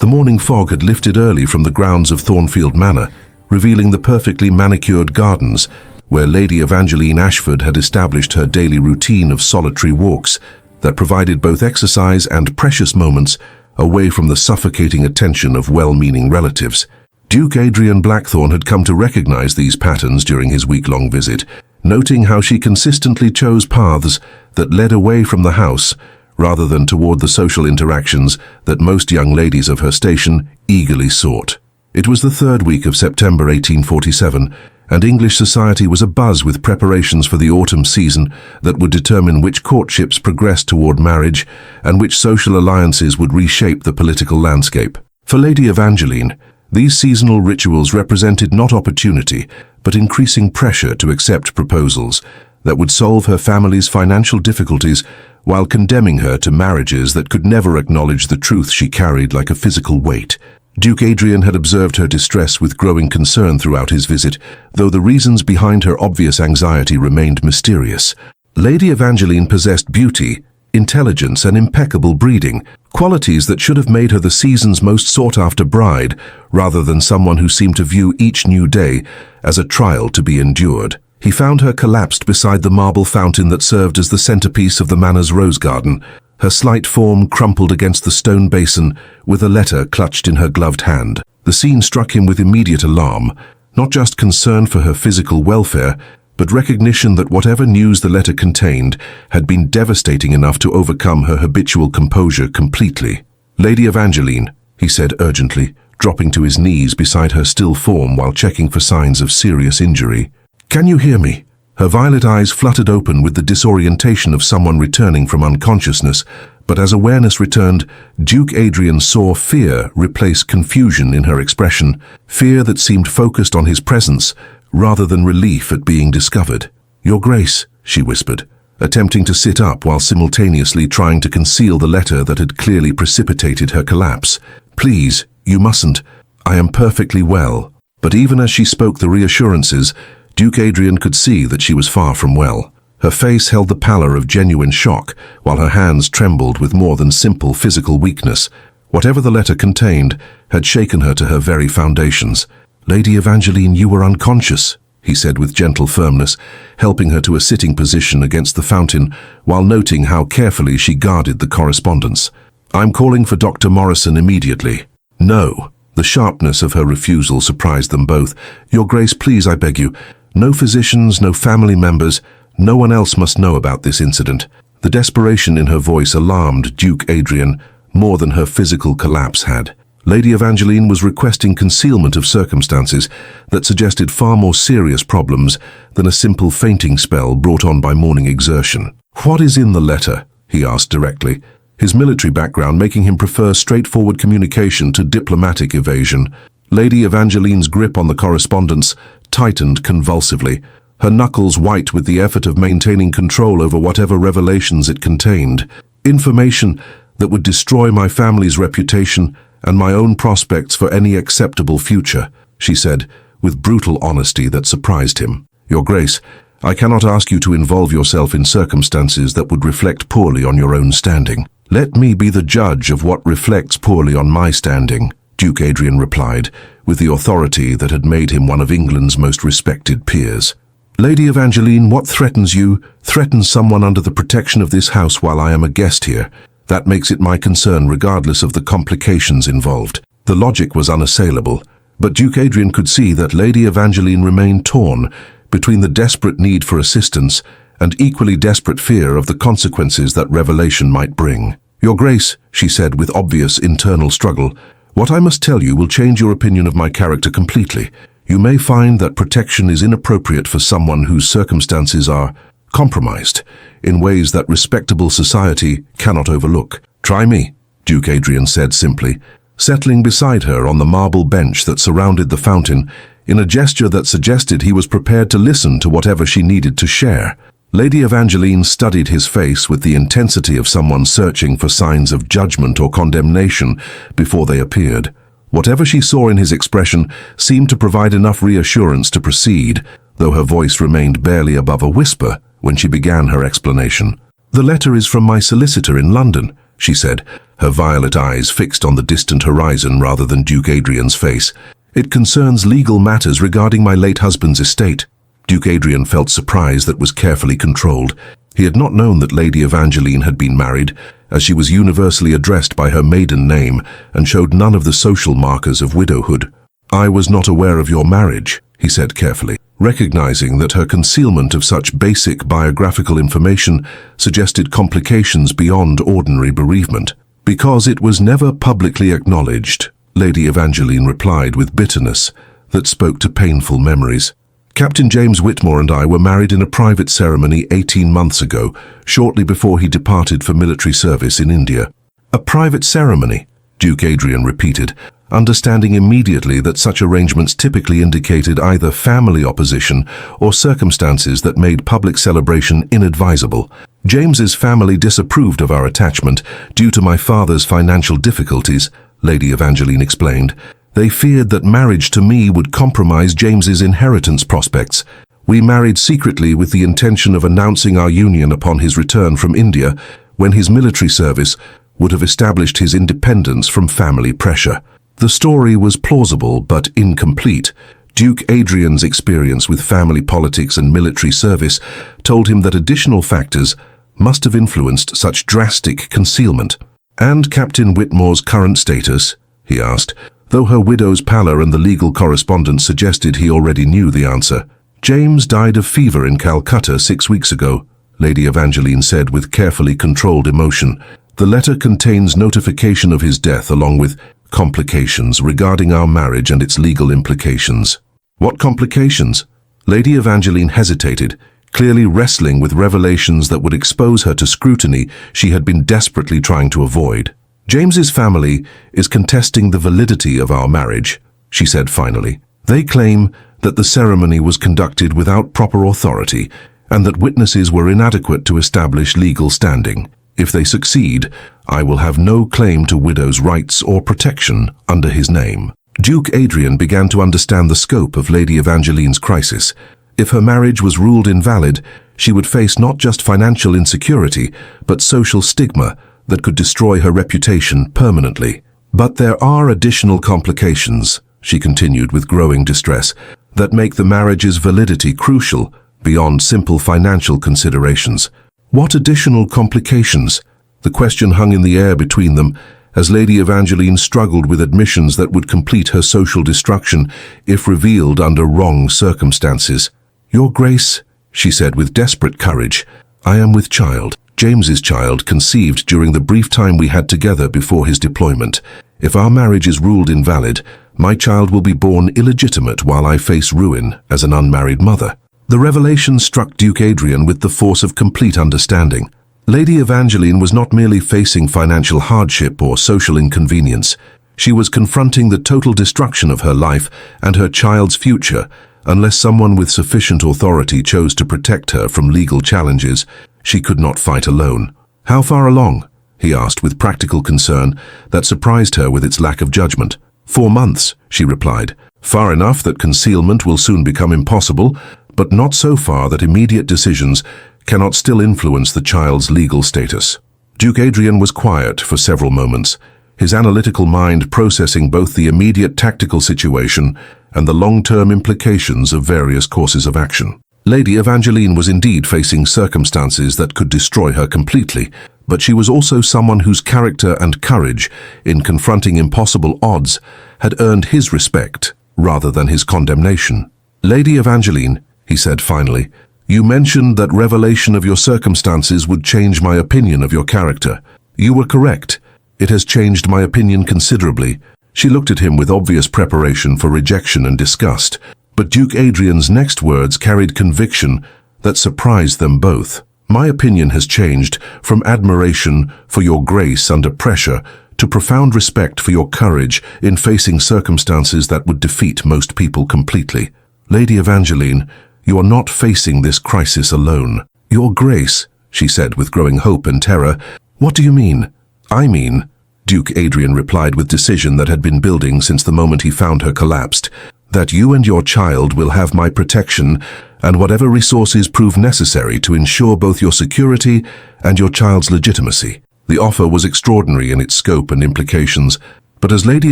morning fog had lifted early from the grounds of Thornfield Manor, revealing the perfectly manicured gardens where Lady Evangeline Ashford had established her daily routine of solitary walks that provided both exercise and precious moments away from the suffocating attention of well-meaning relatives. Duke Adrian Blackthorne had come to recognize these patterns during his week-long visit, noting how she consistently chose paths that led away from the house rather than toward the social interactions that most young ladies of her station eagerly sought. It was the third week of September 1847, and English society was abuzz with preparations for the autumn season that would determine which courtships progressed toward marriage and which social alliances would reshape the political landscape. For Lady Evangeline, these seasonal rituals represented not opportunity, but increasing pressure to accept proposals that would solve her family's financial difficulties while condemning her to marriages that could never acknowledge the truth she carried like a physical weight. Duke Adrian had observed her distress with growing concern throughout his visit, though the reasons behind her obvious anxiety remained mysterious. Lady Evangeline possessed beauty, intelligence, and impeccable breeding, qualities that should have made her the season's most sought-after bride, rather than someone who seemed to view each new day as a trial to be endured. He found her collapsed beside the marble fountain that served as the centerpiece of the manor's rose garden, her slight form crumpled against the stone basin with a letter clutched in her gloved hand. The scene struck him with immediate alarm, not just concern for her physical welfare, but recognition that whatever news the letter contained had been devastating enough to overcome her habitual composure completely. "Lady Evangeline," he said urgently, dropping to his knees beside her still form while checking for signs of serious injury. "Can you hear me?" Her violet eyes fluttered open with the disorientation of someone returning from unconsciousness, but as awareness returned, Duke Adrian saw fear replace confusion in her expression, fear that seemed focused on his presence rather than relief at being discovered. "Your Grace," she whispered, attempting to sit up while simultaneously trying to conceal the letter that had clearly precipitated her collapse. "Please, you mustn't. I am perfectly well." But even as she spoke the reassurances, Duke Adrian could see that she was far from well. Her face held the pallor of genuine shock, while her hands trembled with more than simple physical weakness. Whatever the letter contained had shaken her to her very foundations. "Lady Evangeline, you were unconscious," he said with gentle firmness, helping her to a sitting position against the fountain, while noting how carefully she guarded the correspondence. "I'm calling for Dr. Morrison immediately." "No." The sharpness of her refusal surprised them both. "Your Grace, please, I beg you. No physicians, no family members, no one else must know about this incident." The desperation in her voice alarmed Duke Adrian more than her physical collapse had. Lady Evangeline was requesting concealment of circumstances that suggested far more serious problems than a simple fainting spell brought on by morning exertion. "What is in the letter?" he asked directly, his military background making him prefer straightforward communication to diplomatic evasion. Lady Evangeline's grip on the correspondence tightened convulsively, her knuckles white with the effort of maintaining control over whatever revelations it contained. "Information that would destroy my family's reputation and my own prospects for any acceptable future," she said, with brutal honesty that surprised him. "Your Grace, I cannot ask you to involve yourself in circumstances that would reflect poorly on your own standing." "Let me be the judge of what reflects poorly on my standing," Duke Adrian replied, with the authority that had made him one of England's most respected peers. "Lady Evangeline, what threatens you threatens someone under the protection of this house while I am a guest here. That makes it my concern regardless of the complications involved." The logic was unassailable, but Duke Adrian could see that Lady Evangeline remained torn between the desperate need for assistance and equally desperate fear of the consequences that revelation might bring. "Your Grace," she said with obvious internal struggle, "what I must tell you will change your opinion of my character completely. You may find that protection is inappropriate for someone whose circumstances are compromised in ways that respectable society cannot overlook." "Try me," Duke Adrian said simply, settling beside her on the marble bench that surrounded the fountain in a gesture that suggested he was prepared to listen to whatever she needed to share. Lady Evangeline studied his face with the intensity of someone searching for signs of judgment or condemnation before they appeared. Whatever she saw in his expression seemed to provide enough reassurance to proceed, though her voice remained barely above a whisper when she began her explanation. "The letter is from my solicitor in London," she said, her violet eyes fixed on the distant horizon rather than Duke Adrian's face. "It concerns legal matters regarding my late husband's estate." Duke Adrian felt surprise that was carefully controlled. He had not known that Lady Evangeline had been married, as she was universally addressed by her maiden name and showed none of the social markers of widowhood. "I was not aware of your marriage," he said carefully, recognizing that her concealment of such basic biographical information suggested complications beyond ordinary bereavement. "Because it was never publicly acknowledged," Lady Evangeline replied with bitterness that spoke to painful memories. "Captain James Whitmore and I were married in a private ceremony 18 months ago, shortly before he departed for military service in India." "A private ceremony," Duke Adrian repeated, understanding immediately that such arrangements typically indicated either family opposition or circumstances that made public celebration inadvisable. "James's family disapproved of our attachment due to my father's financial difficulties," Lady Evangeline explained. "They feared that marriage to me would compromise James's inheritance prospects. We married secretly with the intention of announcing our union upon his return from India, when his military service would have established his independence from family pressure." The story was plausible but incomplete. Duke Adrian's experience with family politics and military service told him that additional factors must have influenced such drastic concealment. "And Captain Whitmore's current status?" he asked, though her widow's pallor and the legal correspondence suggested he already knew the answer. "James died of fever in Calcutta 6 weeks ago," Lady Evangeline said with carefully controlled emotion. "The letter contains notification of his death along with complications regarding our marriage and its legal implications." "What complications?" Lady Evangeline hesitated, clearly wrestling with revelations that would expose her to scrutiny she had been desperately trying to avoid. "James's family is contesting the validity of our marriage," she said finally. "They claim that the ceremony was conducted without proper authority and that witnesses were inadequate to establish legal standing. If they succeed, I will have no claim to widow's rights or protection under his name." Duke Adrian began to understand the scope of Lady Evangeline's crisis. If her marriage was ruled invalid, she would face not just financial insecurity, but social stigma that could destroy her reputation permanently. "But there are additional complications," she continued with growing distress, "that make the marriage's validity crucial beyond simple financial considerations." "What additional complications?" The question hung in the air between them as Lady Evangeline struggled with admissions that would complete her social destruction if revealed under wrong circumstances. "Your Grace," she said with desperate courage, "I am with child. James's child, conceived during the brief time we had together before his deployment. If our marriage is ruled invalid, my child will be born illegitimate while I face ruin as an unmarried mother." The revelation struck Duke Adrian with the force of complete understanding. Lady Evangeline was not merely facing financial hardship or social inconvenience. She was confronting the total destruction of her life and her child's future unless someone with sufficient authority chose to protect her from legal challenges she could not fight alone. "How far along?" he asked with practical concern that surprised her with its lack of judgment. 4 months, she replied. "Far enough that concealment will soon become impossible, but not so far that immediate decisions cannot still influence the child's legal status." Duke Adrian was quiet for several moments, his analytical mind processing both the immediate tactical situation and the long-term implications of various courses of action. Lady Evangeline was indeed facing circumstances that could destroy her completely, but she was also someone whose character and courage in confronting impossible odds had earned his respect rather than his condemnation. "Lady Evangeline," he said finally, "you mentioned that revelation of your circumstances would change my opinion of your character. You were correct. It has changed my opinion considerably." She looked at him with obvious preparation for rejection and disgust, but Duke Adrian's next words carried conviction that surprised them both. "My opinion has changed from admiration for your grace under pressure to profound respect for your courage in facing circumstances that would defeat most people completely. Lady Evangeline, you are not facing this crisis alone." "Your Grace," she said with growing hope and terror. "What do you mean?" "I mean," Duke Adrian replied with decision that had been building since the moment he found her collapsed, "that you and your child will have my protection and whatever resources prove necessary to ensure both your security and your child's legitimacy." The offer was extraordinary in its scope and implications, but as Lady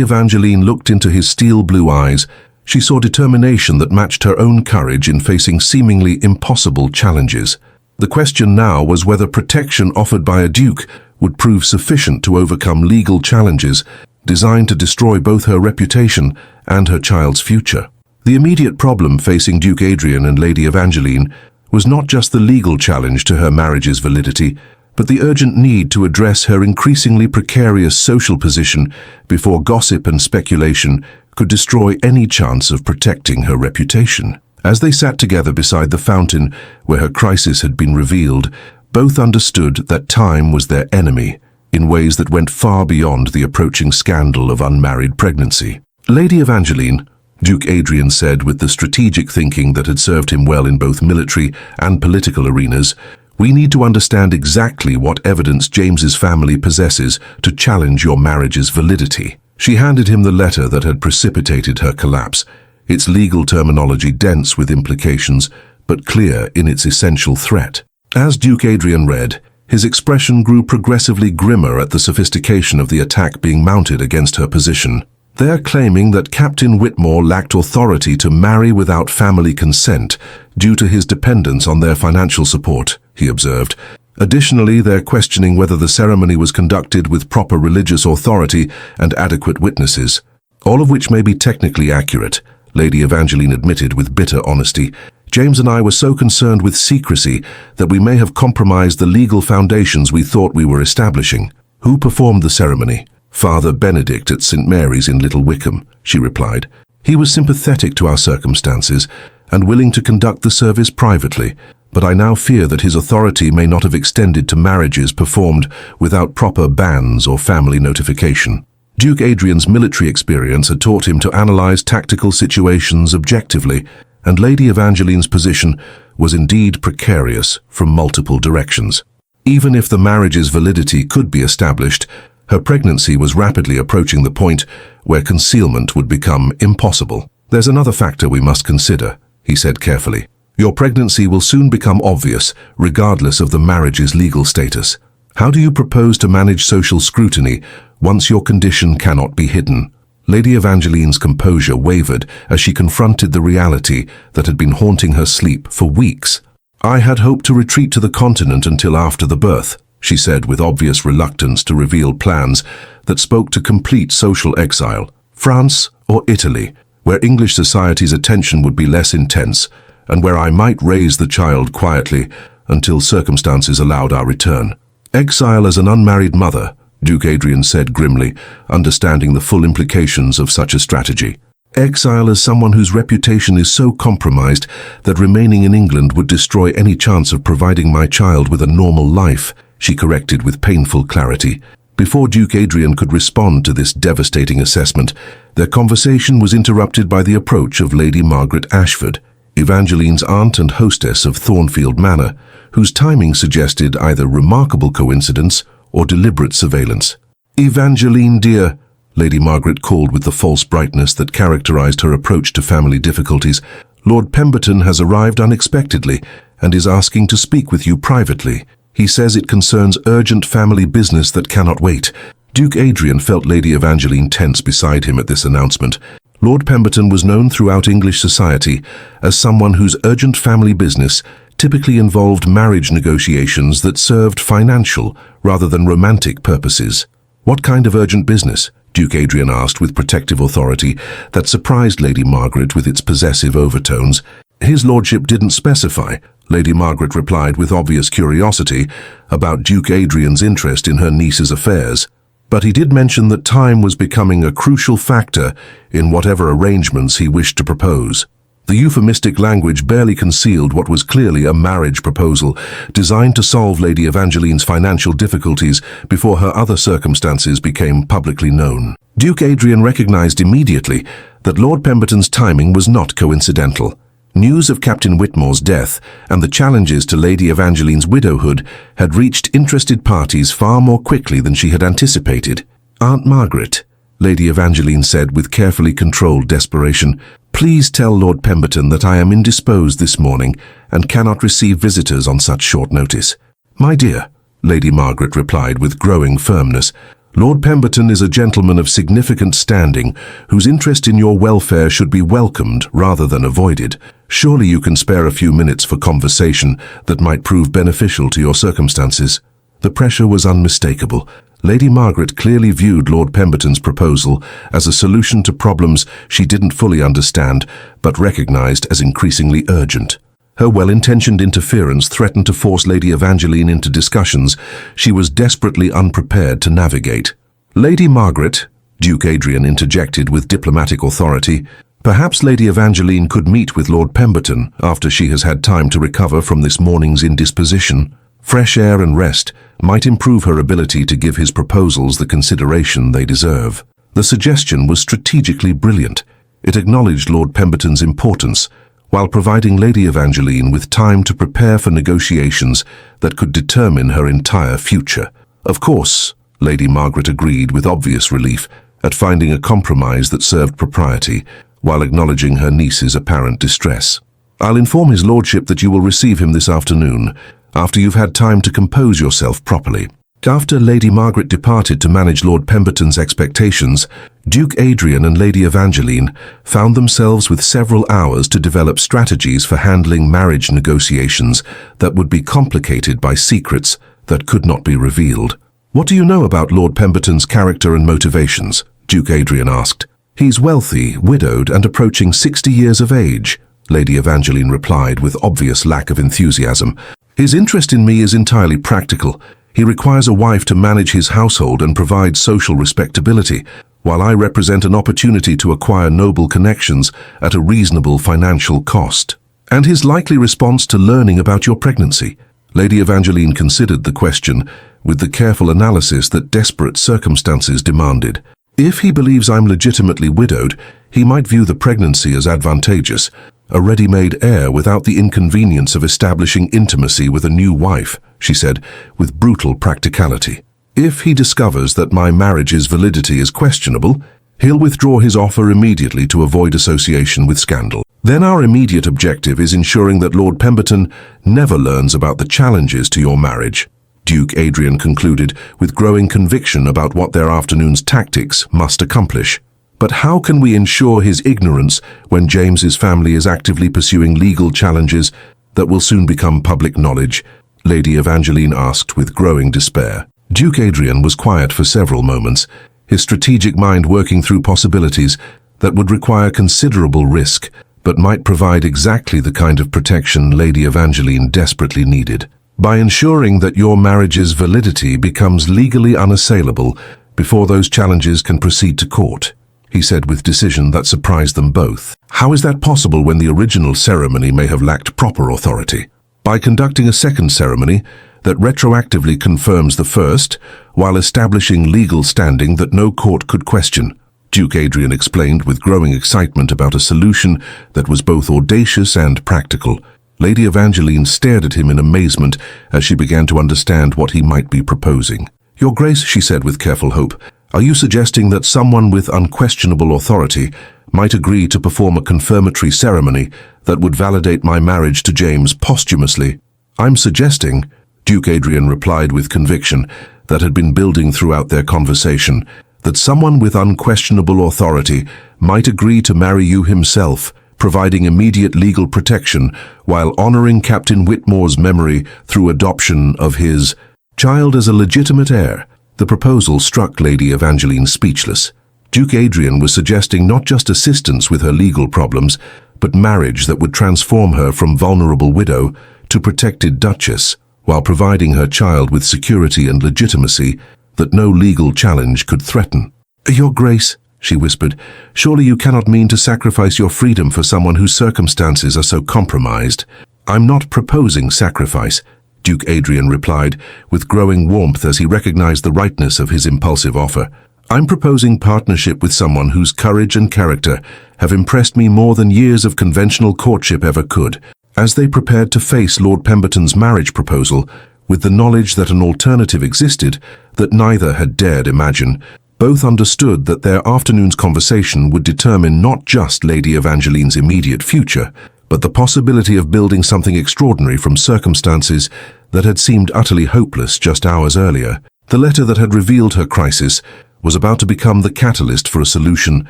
Evangeline looked into his steel blue eyes, she saw determination that matched her own courage in facing seemingly impossible challenges. The question now was whether protection offered by a duke would prove sufficient to overcome legal challenges designed to destroy both her reputation and her child's future. The immediate problem facing Duke Adrian and Lady Evangeline was not just the legal challenge to her marriage's validity, but the urgent need to address her increasingly precarious social position before gossip and speculation could destroy any chance of protecting her reputation. As they sat together beside the fountain where her crisis had been revealed, both understood that time was their enemy in ways that went far beyond the approaching scandal of unmarried pregnancy. "Lady Evangeline," Duke Adrian said with the strategic thinking that had served him well in both military and political arenas, "we need to understand exactly what evidence James's family possesses to challenge your marriage's validity." She handed him the letter that had precipitated her collapse, its legal terminology dense with implications, but clear in its essential threat. As Duke Adrian read, his expression grew progressively grimmer at the sophistication of the attack being mounted against her position. "They're claiming that Captain Whitmore lacked authority to marry without family consent due to his dependence on their financial support," he observed. "Additionally, they're questioning whether the ceremony was conducted with proper religious authority and adequate witnesses. All of which may be technically accurate," Lady Evangeline admitted with bitter honesty. "James and I were so concerned with secrecy that we may have compromised the legal foundations we thought we were establishing." "Who performed the ceremony?" "Father Benedict at St. Mary's in Little Wickham," she replied. "He was sympathetic to our circumstances and willing to conduct the service privately, but I now fear that his authority may not have extended to marriages performed without proper bans or family notification." Duke Adrian's military experience had taught him to analyze tactical situations objectively, and Lady Evangeline's position was indeed precarious from multiple directions. Even if the marriage's validity could be established, her pregnancy was rapidly approaching the point where concealment would become impossible. "There's another factor we must consider," he said carefully. "Your pregnancy will soon become obvious, regardless of the marriage's legal status. How do you propose to manage social scrutiny once your condition cannot be hidden?" Lady Evangeline's composure wavered as she confronted the reality that had been haunting her sleep for weeks. "I had hoped to retreat to the continent until after the birth," she said with obvious reluctance to reveal plans that spoke to complete social exile. "France or Italy, where English society's attention would be less intense, and where I might raise the child quietly until circumstances allowed our return." "Exile as an unmarried mother," Duke Adrian said grimly, understanding the full implications of such a strategy. "Exile as someone whose reputation is so compromised that remaining in England would destroy any chance of providing my child with a normal life," she corrected with painful clarity. Before Duke Adrian could respond to this devastating assessment, their conversation was interrupted by the approach of Lady Margaret Ashford, Evangeline's aunt and hostess of Thornfield Manor, whose timing suggested either remarkable coincidence or deliberate surveillance. "Evangeline, dear," Lady Margaret called with the false brightness that characterized her approach to family difficulties, "Lord Pemberton has arrived unexpectedly and is asking to speak with you privately. He says it concerns urgent family business that cannot wait." Duke Adrian felt Lady Evangeline tense beside him at this announcement. Lord Pemberton was known throughout English society as someone whose urgent family business typically involved marriage negotiations that served financial rather than romantic purposes. "What kind of urgent business?" Duke Adrian asked with protective authority that surprised Lady Margaret with its possessive overtones. "His lordship didn't specify," Lady Margaret replied with obvious curiosity about Duke Adrian's interest in her niece's affairs. "But he did mention that time was becoming a crucial factor in whatever arrangements he wished to propose." The euphemistic language barely concealed what was clearly a marriage proposal designed to solve Lady Evangeline's financial difficulties before her other circumstances became publicly known. Duke Adrian recognized immediately that Lord Pemberton's timing was not coincidental. News of Captain Whitmore's death and the challenges to Lady Evangeline's widowhood had reached interested parties far more quickly than she had anticipated. "Aunt Margaret," Lady Evangeline said with carefully controlled desperation, "please tell Lord Pemberton that I am indisposed this morning and cannot receive visitors on such short notice." "My dear," Lady Margaret replied with growing firmness. "Lord Pemberton is a gentleman of significant standing, whose interest in your welfare should be welcomed rather than avoided. Surely you can spare a few minutes for conversation that might prove beneficial to your circumstances." The pressure was unmistakable. Lady Margaret clearly viewed Lord Pemberton's proposal as a solution to problems she didn't fully understand, but recognized as increasingly urgent. Her well-intentioned interference threatened to force Lady Evangeline into discussions she was desperately unprepared to navigate. "Lady Margaret," Duke Adrian interjected with diplomatic authority, "perhaps Lady Evangeline could meet with Lord Pemberton after she has had time to recover from this morning's indisposition. Fresh air and rest might improve her ability to give his proposals the consideration they deserve." The suggestion was strategically brilliant. It acknowledged Lord Pemberton's importance, while providing Lady Evangeline with time to prepare for negotiations that could determine her entire future. Of course, Lady Margaret agreed with obvious relief at finding a compromise that served propriety, while acknowledging her niece's apparent distress. "I'll inform his lordship that you will receive him this afternoon, after you've had time to compose yourself properly." After Lady Margaret departed to manage Lord Pemberton's expectations, Duke Adrian and Lady Evangeline found themselves with several hours to develop strategies for handling marriage negotiations that would be complicated by secrets that could not be revealed. "What do you know about Lord Pemberton's character and motivations?" Duke Adrian asked. "He's wealthy, widowed, and approaching 60 years of age," Lady Evangeline replied with obvious lack of enthusiasm. "His interest in me is entirely practical. He requires a wife to manage his household and provide social respectability, while I represent an opportunity to acquire noble connections at a reasonable financial cost." "And his likely response to learning about your pregnancy?" Lady Evangeline considered the question with the careful analysis that desperate circumstances demanded. "If he believes I'm legitimately widowed, he might view the pregnancy as advantageous, a ready-made heir without the inconvenience of establishing intimacy with a new wife," she said, with brutal practicality. "If he discovers that my marriage's validity is questionable, he'll withdraw his offer immediately to avoid association with scandal. Then our immediate objective is ensuring that Lord Pemberton never learns about the challenges to your marriage," Duke Adrian concluded with growing conviction about what their afternoon's tactics must accomplish. "But how can we ensure his ignorance when James's family is actively pursuing legal challenges that will soon become public knowledge?" Lady Evangeline asked with growing despair. Duke Adrian was quiet for several moments, his strategic mind working through possibilities that would require considerable risk, but might provide exactly the kind of protection Lady Evangeline desperately needed. "By ensuring that your marriage's validity becomes legally unassailable before those challenges can proceed to court," he said with decision that surprised them both. "How is that possible when the original ceremony may have lacked proper authority?" "By conducting a second ceremony that retroactively confirms the first, while establishing legal standing that no court could question," Duke Adrian explained with growing excitement about a solution that was both audacious and practical. Lady Evangeline stared at him in amazement as she began to understand what he might be proposing. "Your Grace," she said with careful hope, "are you suggesting that someone with unquestionable authority might agree to perform a confirmatory ceremony that would validate my marriage to James posthumously?" "I'm suggesting," Duke Adrian replied with conviction that had been building throughout their conversation, "that someone with unquestionable authority might agree to marry you himself, providing immediate legal protection while honoring Captain Whitmore's memory through adoption of his child as a legitimate heir." The proposal struck Lady Evangeline speechless. Duke Adrian was suggesting not just assistance with her legal problems, but marriage that would transform her from vulnerable widow to protected duchess, while providing her child with security and legitimacy that no legal challenge could threaten. "Your Grace," she whispered, "surely you cannot mean to sacrifice your freedom for someone whose circumstances are so compromised." "I'm not proposing sacrifice," Duke Adrian replied, with growing warmth as he recognized the rightness of his impulsive offer. "I'm proposing partnership with someone whose courage and character have impressed me more than years of conventional courtship ever could." As they prepared to face Lord Pemberton's marriage proposal, with the knowledge that an alternative existed that neither had dared imagine, both understood that their afternoon's conversation would determine not just Lady Evangeline's immediate future, but the possibility of building something extraordinary from circumstances that had seemed utterly hopeless just hours earlier. The letter that had revealed her crisis was about to become the catalyst for a solution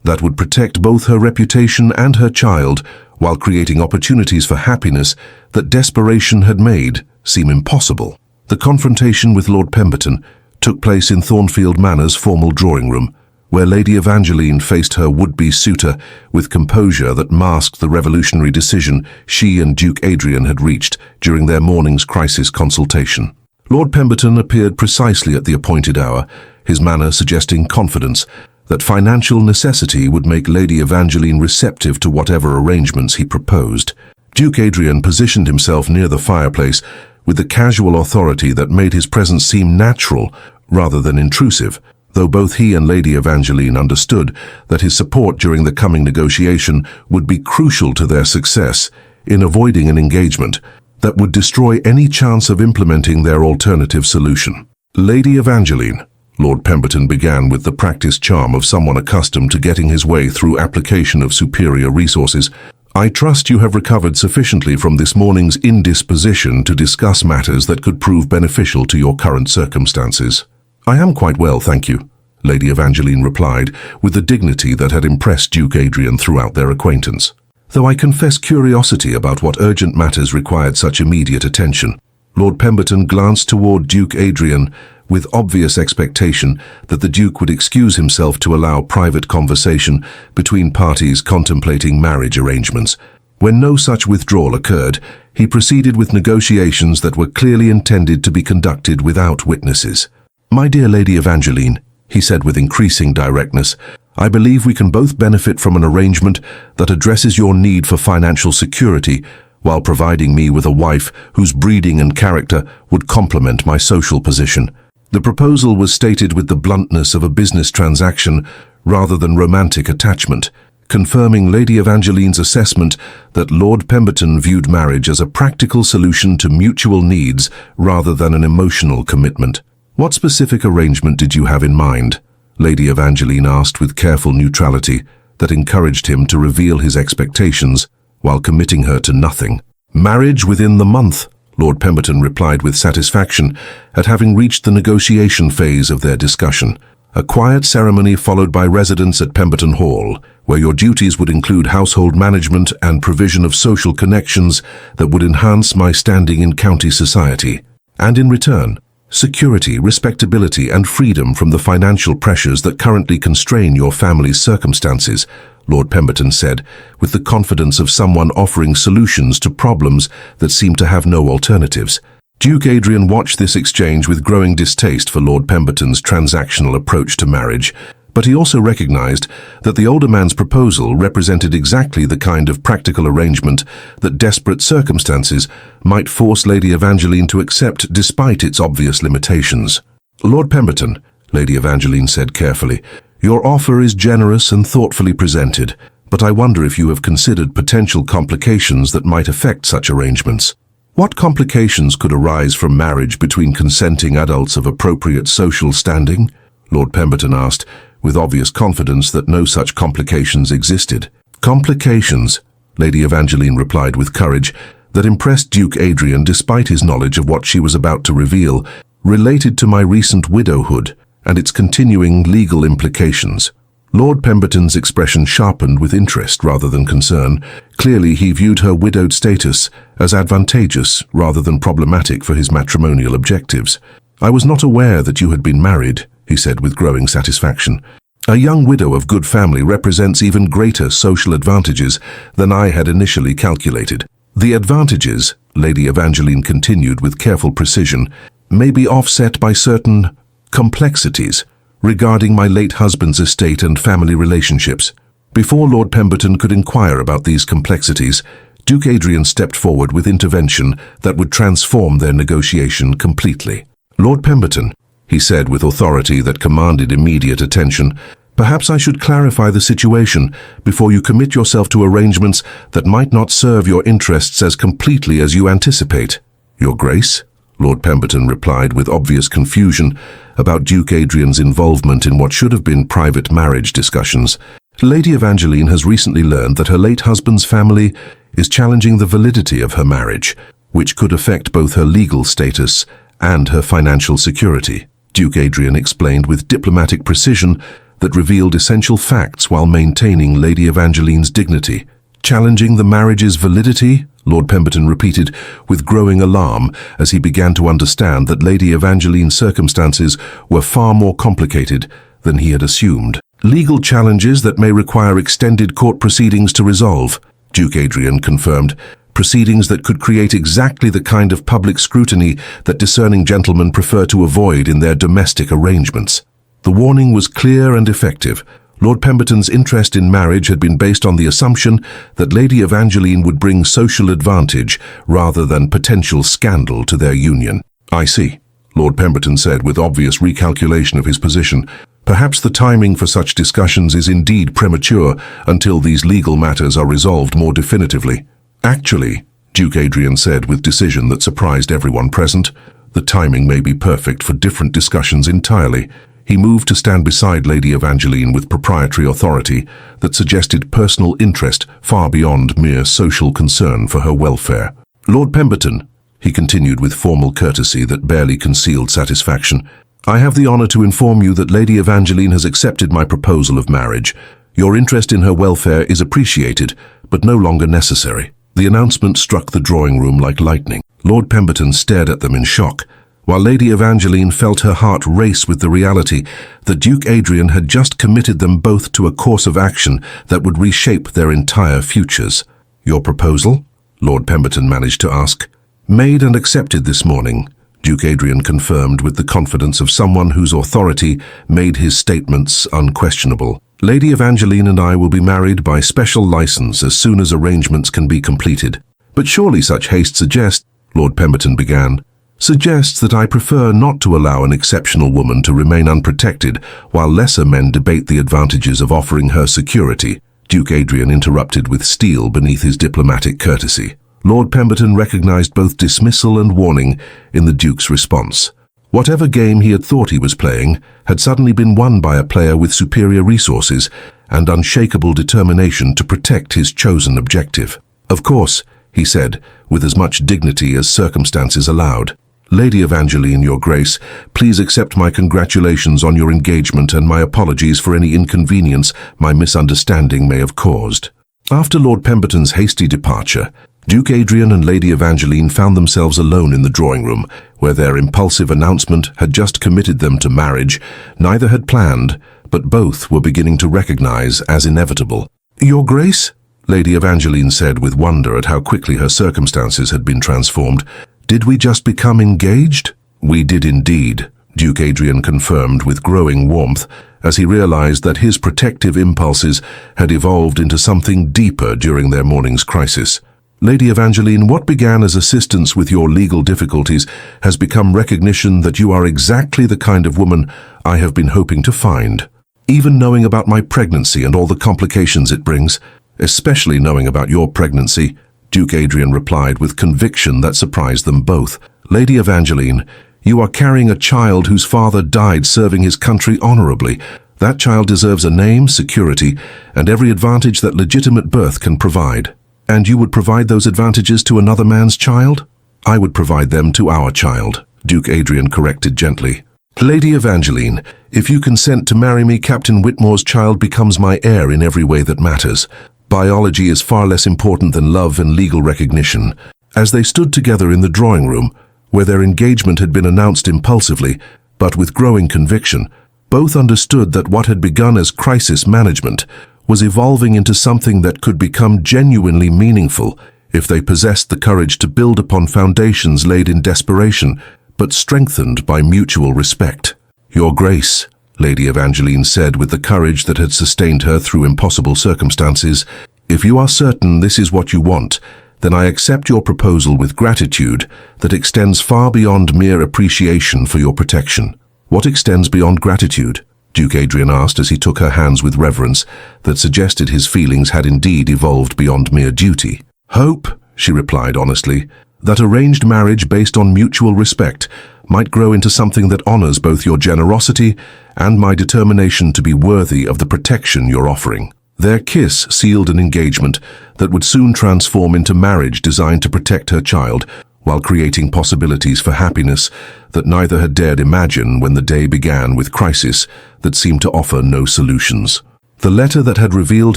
that would protect both her reputation and her child while creating opportunities for happiness that desperation had made seem impossible. The confrontation with Lord Pemberton took place in Thornfield Manor's formal drawing room, where Lady Evangeline faced her would-be suitor with composure that masked the revolutionary decision she and Duke Adrian had reached during their morning's crisis consultation. Lord Pemberton appeared precisely at the appointed hour, his manner suggesting confidence that financial necessity would make Lady Evangeline receptive to whatever arrangements he proposed. Duke Adrian positioned himself near the fireplace with the casual authority that made his presence seem natural rather than intrusive, though both he and Lady Evangeline understood that his support during the coming negotiation would be crucial to their success in avoiding an engagement that would destroy any chance of implementing their alternative solution. Lady Evangeline, Lord Pemberton began with the practiced charm of someone accustomed to getting his way through application of superior resources, I trust you have recovered sufficiently from this morning's indisposition to discuss matters that could prove beneficial to your current circumstances. I am quite well, thank you, Lady Evangeline replied with the dignity that had impressed Duke Adrian throughout their acquaintance. Though I confess curiosity about what urgent matters required such immediate attention. Lord Pemberton glanced toward Duke Adrian with obvious expectation that the Duke would excuse himself to allow private conversation between parties contemplating marriage arrangements. When no such withdrawal occurred, he proceeded with negotiations that were clearly intended to be conducted without witnesses. My dear Lady Evangeline, he said with increasing directness, I believe we can both benefit from an arrangement that addresses your need for financial security while providing me with a wife whose breeding and character would complement my social position. The proposal was stated with the bluntness of a business transaction rather than romantic attachment, confirming Lady Evangeline's assessment that Lord Pemberton viewed marriage as a practical solution to mutual needs rather than an emotional commitment. What specific arrangement did you have in mind? Lady Evangeline asked with careful neutrality that encouraged him to reveal his expectations while committing her to nothing. Marriage within the month, Lord Pemberton replied with satisfaction at having reached the negotiation phase of their discussion. A quiet ceremony followed by residence at Pemberton Hall, where your duties would include household management and provision of social connections that would enhance my standing in county society. And in return, security, respectability, and freedom from the financial pressures that currently constrain your family's circumstances, Lord Pemberton said, with the confidence of someone offering solutions to problems that seem to have no alternatives. Duke Adrian watched this exchange with growing distaste for Lord Pemberton's transactional approach to marriage, but he also recognized that the older man's proposal represented exactly the kind of practical arrangement that desperate circumstances might force Lady Evangeline to accept despite its obvious limitations. Lord Pemberton, Lady Evangeline said carefully, your offer is generous and thoughtfully presented, but I wonder if you have considered potential complications that might affect such arrangements. What complications could arise from marriage between consenting adults of appropriate social standing? Lord Pemberton asked, with obvious confidence that no such complications existed. Complications, Lady Evangeline replied with courage, that impressed Duke Adrian despite his knowledge of what she was about to reveal, related to my recent widowhood and its continuing legal implications. Lord Pemberton's expression sharpened with interest rather than concern. Clearly he viewed her widowed status as advantageous rather than problematic for his matrimonial objectives. I was not aware that you had been married, he said with growing satisfaction. A young widow of good family represents even greater social advantages than I had initially calculated. The advantages, Lady Evangeline continued with careful precision, may be offset by certain complexities regarding my late husband's estate and family relationships. Before Lord Pemberton could inquire about these complexities, Duke Adrian stepped forward with intervention that would transform their negotiation completely. Lord Pemberton, he said with authority that commanded immediate attention, perhaps I should clarify the situation before you commit yourself to arrangements that might not serve your interests as completely as you anticipate. Your Grace? Lord Pemberton replied with obvious confusion about Duke Adrian's involvement in what should have been private marriage discussions. Lady Evangeline has recently learned that her late husband's family is challenging the validity of her marriage. which could affect both her legal status and her financial security. Duke Adrian explained with diplomatic precision that revealed essential facts while maintaining Lady Evangeline's dignity. Challenging the marriage's validity, Lord Pemberton repeated with growing alarm as he began to understand that Lady Evangeline's circumstances were far more complicated than he had assumed. Legal challenges that may require extended court proceedings to resolve, Duke Adrian confirmed, proceedings that could create exactly the kind of public scrutiny that discerning gentlemen prefer to avoid in their domestic arrangements. The warning was clear and effective. Lord Pemberton's interest in marriage had been based on the assumption that Lady Evangeline would bring social advantage rather than potential scandal to their union. "I see," Lord Pemberton said with obvious recalculation of his position. "Perhaps the timing for such discussions is indeed premature until these legal matters are resolved more definitively." "Actually," Duke Adrian said with decision that surprised everyone present, "the timing may be perfect for different discussions entirely." He moved to stand beside Lady Evangeline with proprietary authority that suggested personal interest far beyond mere social concern for her welfare. "Lord Pemberton," he continued with formal courtesy that barely concealed satisfaction, "I have the honor to inform you that Lady Evangeline has accepted my proposal of marriage. Your interest in her welfare is appreciated, but no longer necessary." The announcement struck the drawing room like lightning. Lord Pemberton stared at them in shock, while Lady Evangeline felt her heart race with the reality that Duke Adrian had just committed them both to a course of action that would reshape their entire futures. "Your proposal?" Lord Pemberton managed to ask. "Made and accepted this morning," Duke Adrian confirmed with the confidence of someone whose authority made his statements unquestionable. "Lady Evangeline and I will be married by special license as soon as arrangements can be completed." "But surely such haste suggests," Lord Pemberton began, "suggests that I prefer not to allow an exceptional woman to remain unprotected while lesser men debate the advantages of offering her security," Duke Adrian interrupted with steel beneath his diplomatic courtesy. Lord Pemberton recognized both dismissal and warning in the Duke's response. Whatever game he had thought he was playing had suddenly been won by a player with superior resources and unshakable determination to protect his chosen objective. "Of course," he said, with as much dignity as circumstances allowed. "Lady Evangeline, Your Grace, please accept my congratulations on your engagement and my apologies for any inconvenience my misunderstanding may have caused." After Lord Pemberton's hasty departure, Duke Adrian and Lady Evangeline found themselves alone in the drawing room, where their impulsive announcement had just committed them to marriage neither had planned, but both were beginning to recognize as inevitable. "Your Grace?" Lady Evangeline said with wonder at how quickly her circumstances had been transformed. "Did we just become engaged?" "We did indeed," Duke Adrian confirmed with growing warmth as he realized that his protective impulses had evolved into something deeper during their morning's crisis. "Lady Evangeline, what began as assistance with your legal difficulties has become recognition that you are exactly the kind of woman I have been hoping to find. Even knowing about my pregnancy and all the complications it brings, especially knowing about your pregnancy," Duke Adrian replied with conviction that surprised them both. "Lady Evangeline, you are carrying a child whose father died serving his country honorably. That child deserves a name, security, and every advantage that legitimate birth can provide. And you would provide those advantages to another man's child?" "I would provide them to our child," Duke Adrian corrected gently. "Lady Evangeline, if you consent to marry me, Captain Whitmore's child becomes my heir in every way that matters. Biology is far less important than love and legal recognition." As they stood together in the drawing room, where their engagement had been announced impulsively, but with growing conviction, both understood that what had begun as crisis management was evolving into something that could become genuinely meaningful if they possessed the courage to build upon foundations laid in desperation, but strengthened by mutual respect. "Your Grace," Lady Evangeline said with the courage that had sustained her through impossible circumstances, "if you are certain this is what you want, then I accept your proposal with gratitude that extends far beyond mere appreciation for your protection." "What extends beyond gratitude?" Duke Adrian asked as he took her hands with reverence that suggested his feelings had indeed evolved beyond mere duty. "Hope," she replied honestly, "that arranged marriage based on mutual respect might grow into something that honors both your generosity and my determination to be worthy of the protection you're offering." Their kiss sealed an engagement that would soon transform into marriage designed to protect her child, while creating possibilities for happiness that neither had dared imagine when the day began with crisis that seemed to offer no solutions. The letter that had revealed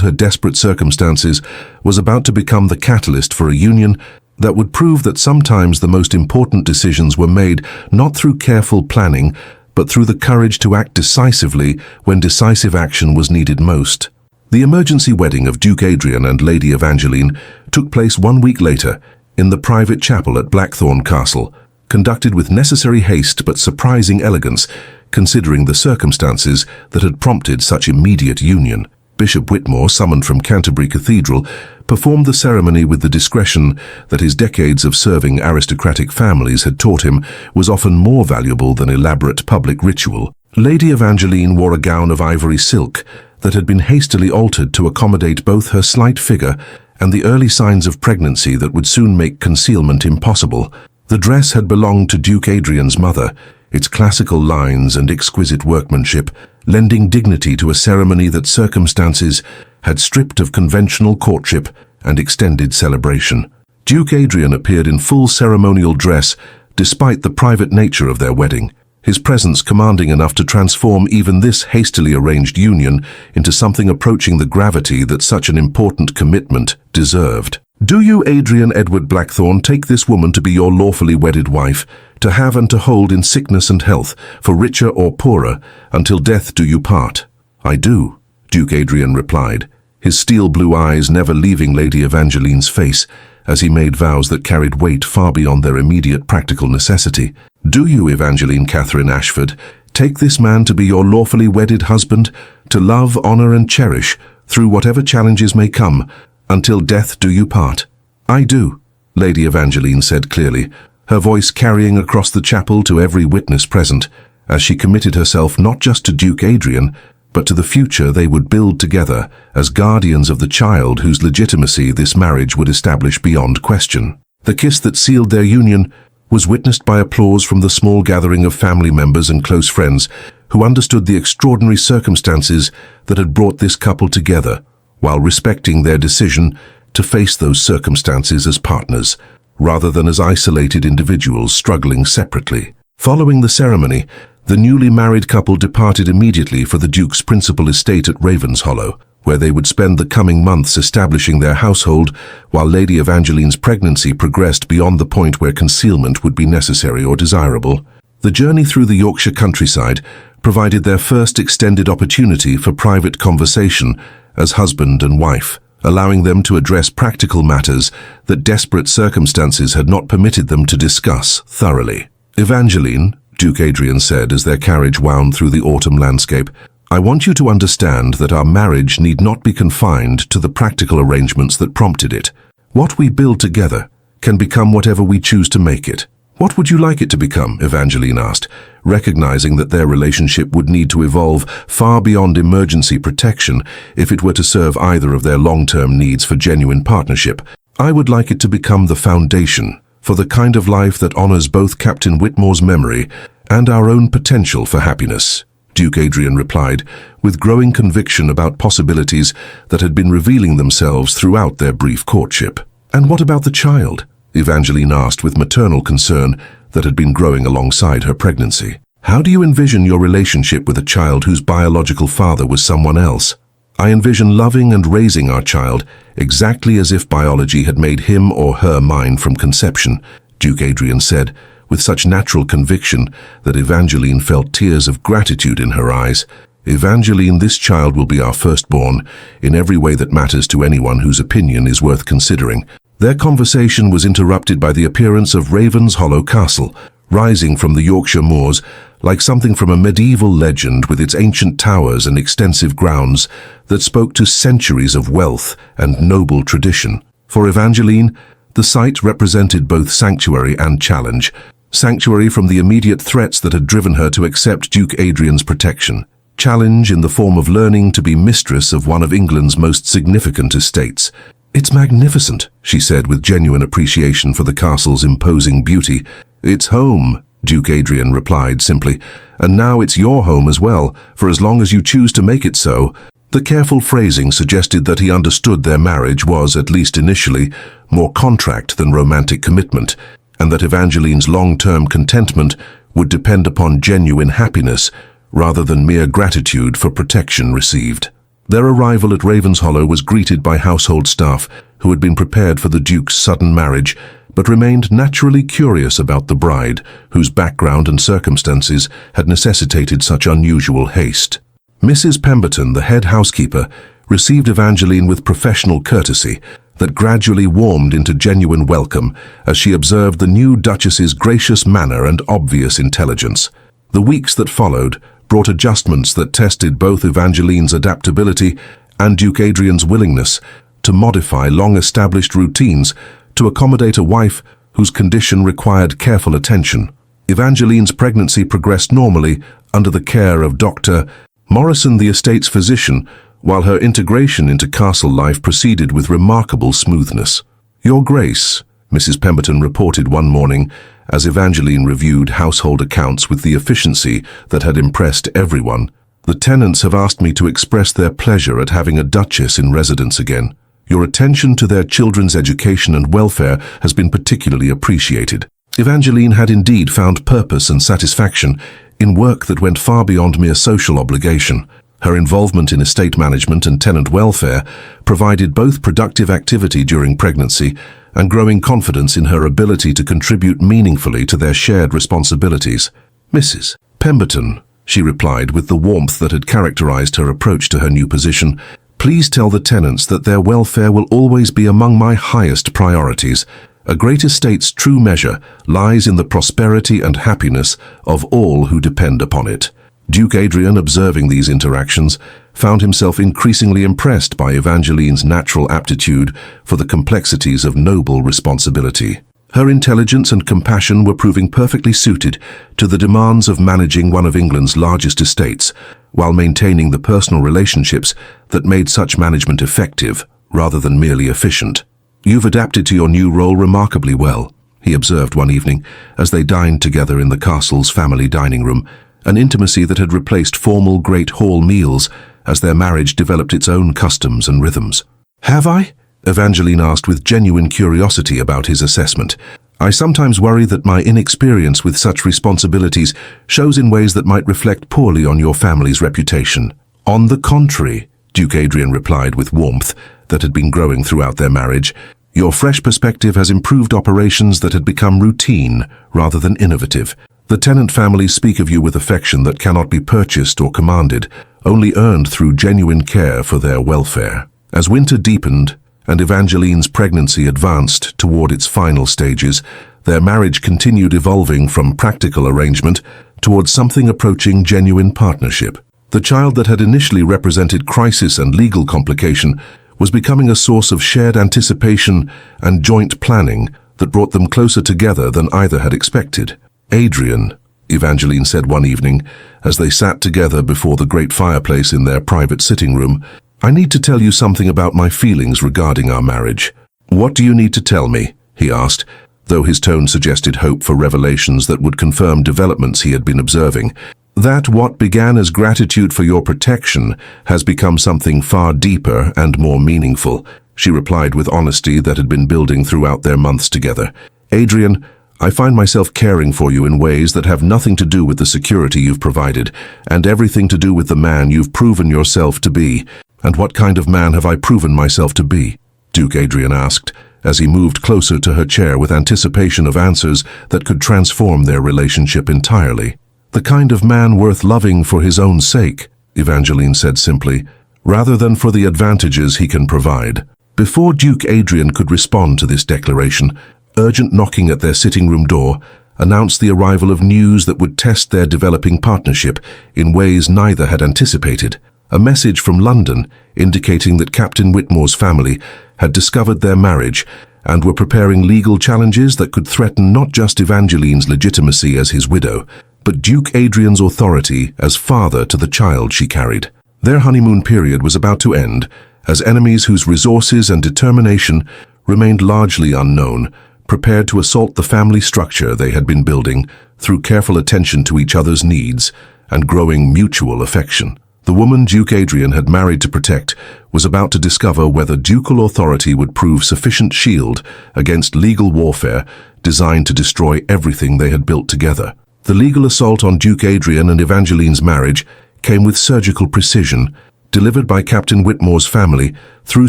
her desperate circumstances was about to become the catalyst for a union that would prove that sometimes the most important decisions were made not through careful planning, but through the courage to act decisively when decisive action was needed most. The emergency wedding of Duke Adrian and Lady Evangeline took place 1 week later in the private chapel at Blackthorn Castle, conducted with necessary haste but surprising elegance, considering the circumstances that had prompted such immediate union. Bishop Whitmore, summoned from Canterbury Cathedral, performed the ceremony with the discretion that his decades of serving aristocratic families had taught him was often more valuable than elaborate public ritual. Lady Evangeline wore a gown of ivory silk that had been hastily altered to accommodate both her slight figure and the early signs of pregnancy that would soon make concealment impossible. The dress had belonged to Duke Adrian's mother, its classical lines and exquisite workmanship lending dignity to a ceremony that circumstances had stripped of conventional courtship and extended celebration. Duke Adrian appeared in full ceremonial dress despite the private nature of their wedding, his presence commanding enough to transform even this hastily arranged union into something approaching the gravity that such an important commitment deserved. "Do you, Adrian Edward Blackthorn, take this woman to be your lawfully wedded wife, to have and to hold in sickness and health, for richer or poorer, until death do you part?" "I do," Duke Adrian replied, his steel blue eyes never leaving Lady Evangeline's face, as he made vows that carried weight far beyond their immediate practical necessity. "Do you, Evangeline Catherine Ashford, take this man to be your lawfully wedded husband, to love, honor, and cherish, through whatever challenges may come, until death do you part?" "I do," Lady Evangeline said clearly, her voice carrying across the chapel to every witness present, as she committed herself not just to Duke Adrian, but to the future they would build together as guardians of the child whose legitimacy this marriage would establish beyond question. The kiss that sealed their union was witnessed by applause from the small gathering of family members and close friends who understood the extraordinary circumstances that had brought this couple together, while respecting their decision to face those circumstances as partners, rather than as isolated individuals struggling separately. Following the ceremony, the newly married couple departed immediately for the Duke's principal estate at Ravenshollow, where they would spend the coming months establishing their household while Lady Evangeline's pregnancy progressed beyond the point where concealment would be necessary or desirable. The journey through the Yorkshire countryside provided their first extended opportunity for private conversation as husband and wife, allowing them to address practical matters that desperate circumstances had not permitted them to discuss thoroughly. "Evangeline," Duke Adrian said as their carriage wound through the autumn landscape, "I want you to understand that our marriage need not be confined to the practical arrangements that prompted it. What we build together can become whatever we choose to make it." "What would you like it to become?" Evangeline asked, recognizing that their relationship would need to evolve far beyond emergency protection if it were to serve either of their long-term needs for genuine partnership. "I would like it to become the foundation for the kind of life that honors both Captain Whitmore's memory and our own potential for happiness," Duke Adrian replied, with growing conviction about possibilities that had been revealing themselves throughout their brief courtship. "And what about the child?" Evangeline asked with maternal concern that had been growing alongside her pregnancy. "How do you envision your relationship with a child whose biological father was someone else?" "I envision loving and raising our child exactly as if biology had made him or her mine from conception," Duke Adrian said, with such natural conviction that Evangeline felt tears of gratitude in her eyes. "Evangeline, this child will be our firstborn in every way that matters to anyone whose opinion is worth considering." Their conversation was interrupted by the appearance of Ravenshollow Castle, rising from the Yorkshire moors like something from a medieval legend, with its ancient towers and extensive grounds that spoke to centuries of wealth and noble tradition. For Evangeline, the site represented both sanctuary and challenge. Sanctuary from the immediate threats that had driven her to accept Duke Adrian's protection. Challenge in the form of learning to be mistress of one of England's most significant estates. "It's magnificent," she said with genuine appreciation for the castle's imposing beauty. "It's home," Duke Adrian replied simply, "and now it's your home as well, for as long as you choose to make it so." The careful phrasing suggested that he understood their marriage was, at least initially, more contract than romantic commitment, and that Evangeline's long-term contentment would depend upon genuine happiness rather than mere gratitude for protection received. Their arrival at Ravenshollow was greeted by household staff who had been prepared for the Duke's sudden marriage, but remained naturally curious about the bride, whose background and circumstances had necessitated such unusual haste. Mrs. Pemberton, the head housekeeper, received Evangeline with professional courtesy that gradually warmed into genuine welcome as she observed the new Duchess's gracious manner and obvious intelligence. The weeks that followed brought adjustments that tested both Evangeline's adaptability and Duke Adrian's willingness to modify long-established routines to accommodate a wife whose condition required careful attention. Evangeline's pregnancy progressed normally under the care of Dr. Morrison, the estate's physician, while her integration into castle life proceeded with remarkable smoothness. "Your Grace," Mrs. Pemberton reported one morning as Evangeline reviewed household accounts with the efficiency that had impressed everyone, "the tenants have asked me to express their pleasure at having a duchess in residence again. Your attention to their children's education and welfare has been particularly appreciated." Evangeline had indeed found purpose and satisfaction in work that went far beyond mere social obligation. Her involvement in estate management and tenant welfare provided both productive activity during pregnancy and growing confidence in her ability to contribute meaningfully to their shared responsibilities. "Mrs. Pemberton," she replied with the warmth that had characterized her approach to her new position, "please tell the tenants that their welfare will always be among my highest priorities. A great estate's true measure lies in the prosperity and happiness of all who depend upon it." Duke Adrian, observing these interactions, found himself increasingly impressed by Evangeline's natural aptitude for the complexities of noble responsibility. Her intelligence and compassion were proving perfectly suited to the demands of managing one of England's largest estates, while maintaining the personal relationships that made such management effective rather than merely efficient. "You've adapted to your new role remarkably well," he observed one evening as they dined together in the castle's family dining room, an intimacy that had replaced formal great hall meals as their marriage developed its own customs and rhythms. "Have I?" Evangeline asked with genuine curiosity about his assessment. "I sometimes worry that my inexperience with such responsibilities shows in ways that might reflect poorly on your family's reputation." "On the contrary," Duke Adrian replied with warmth that had been growing throughout their marriage, "your fresh perspective has improved operations that had become routine rather than innovative. The tenant families speak of you with affection that cannot be purchased or commanded, only earned through genuine care for their welfare." As winter deepened and Evangeline's pregnancy advanced toward its final stages, their marriage continued evolving from practical arrangement towards something approaching genuine partnership. The child that had initially represented crisis and legal complication was becoming a source of shared anticipation and joint planning that brought them closer together than either had expected. "Adrian," Evangeline said one evening as they sat together before the great fireplace in their private sitting room, "I need to tell you something about my feelings regarding our marriage." "What do you need to tell me?" he asked, though his tone suggested hope for revelations that would confirm developments he had been observing. "That what began as gratitude for your protection has become something far deeper and more meaningful," she replied with honesty that had been building throughout their months together. "Adrian, I find myself caring for you in ways that have nothing to do with the security you've provided, and everything to do with the man you've proven yourself to be." "And what kind of man have I proven myself to be?" Duke Adrian asked, as he moved closer to her chair with anticipation of answers that could transform their relationship entirely. "The kind of man worth loving for his own sake," Evangeline said simply, "rather than for the advantages he can provide." Before Duke Adrian could respond to this declaration, urgent knocking at their sitting room door announced the arrival of news that would test their developing partnership in ways neither had anticipated. A message from London indicating that Captain Whitmore's family had discovered their marriage and were preparing legal challenges that could threaten not just Evangeline's legitimacy as his widow, but Duke Adrian's authority as father to the child she carried. Their honeymoon period was about to end, as enemies whose resources and determination remained largely unknown prepared to assault the family structure they had been building through careful attention to each other's needs and growing mutual affection. The woman Duke Adrian had married to protect was about to discover whether ducal authority would prove sufficient shield against legal warfare designed to destroy everything they had built together. The legal assault on Duke Adrian and Evangeline's marriage came with surgical precision, delivered by Captain Whitmore's family through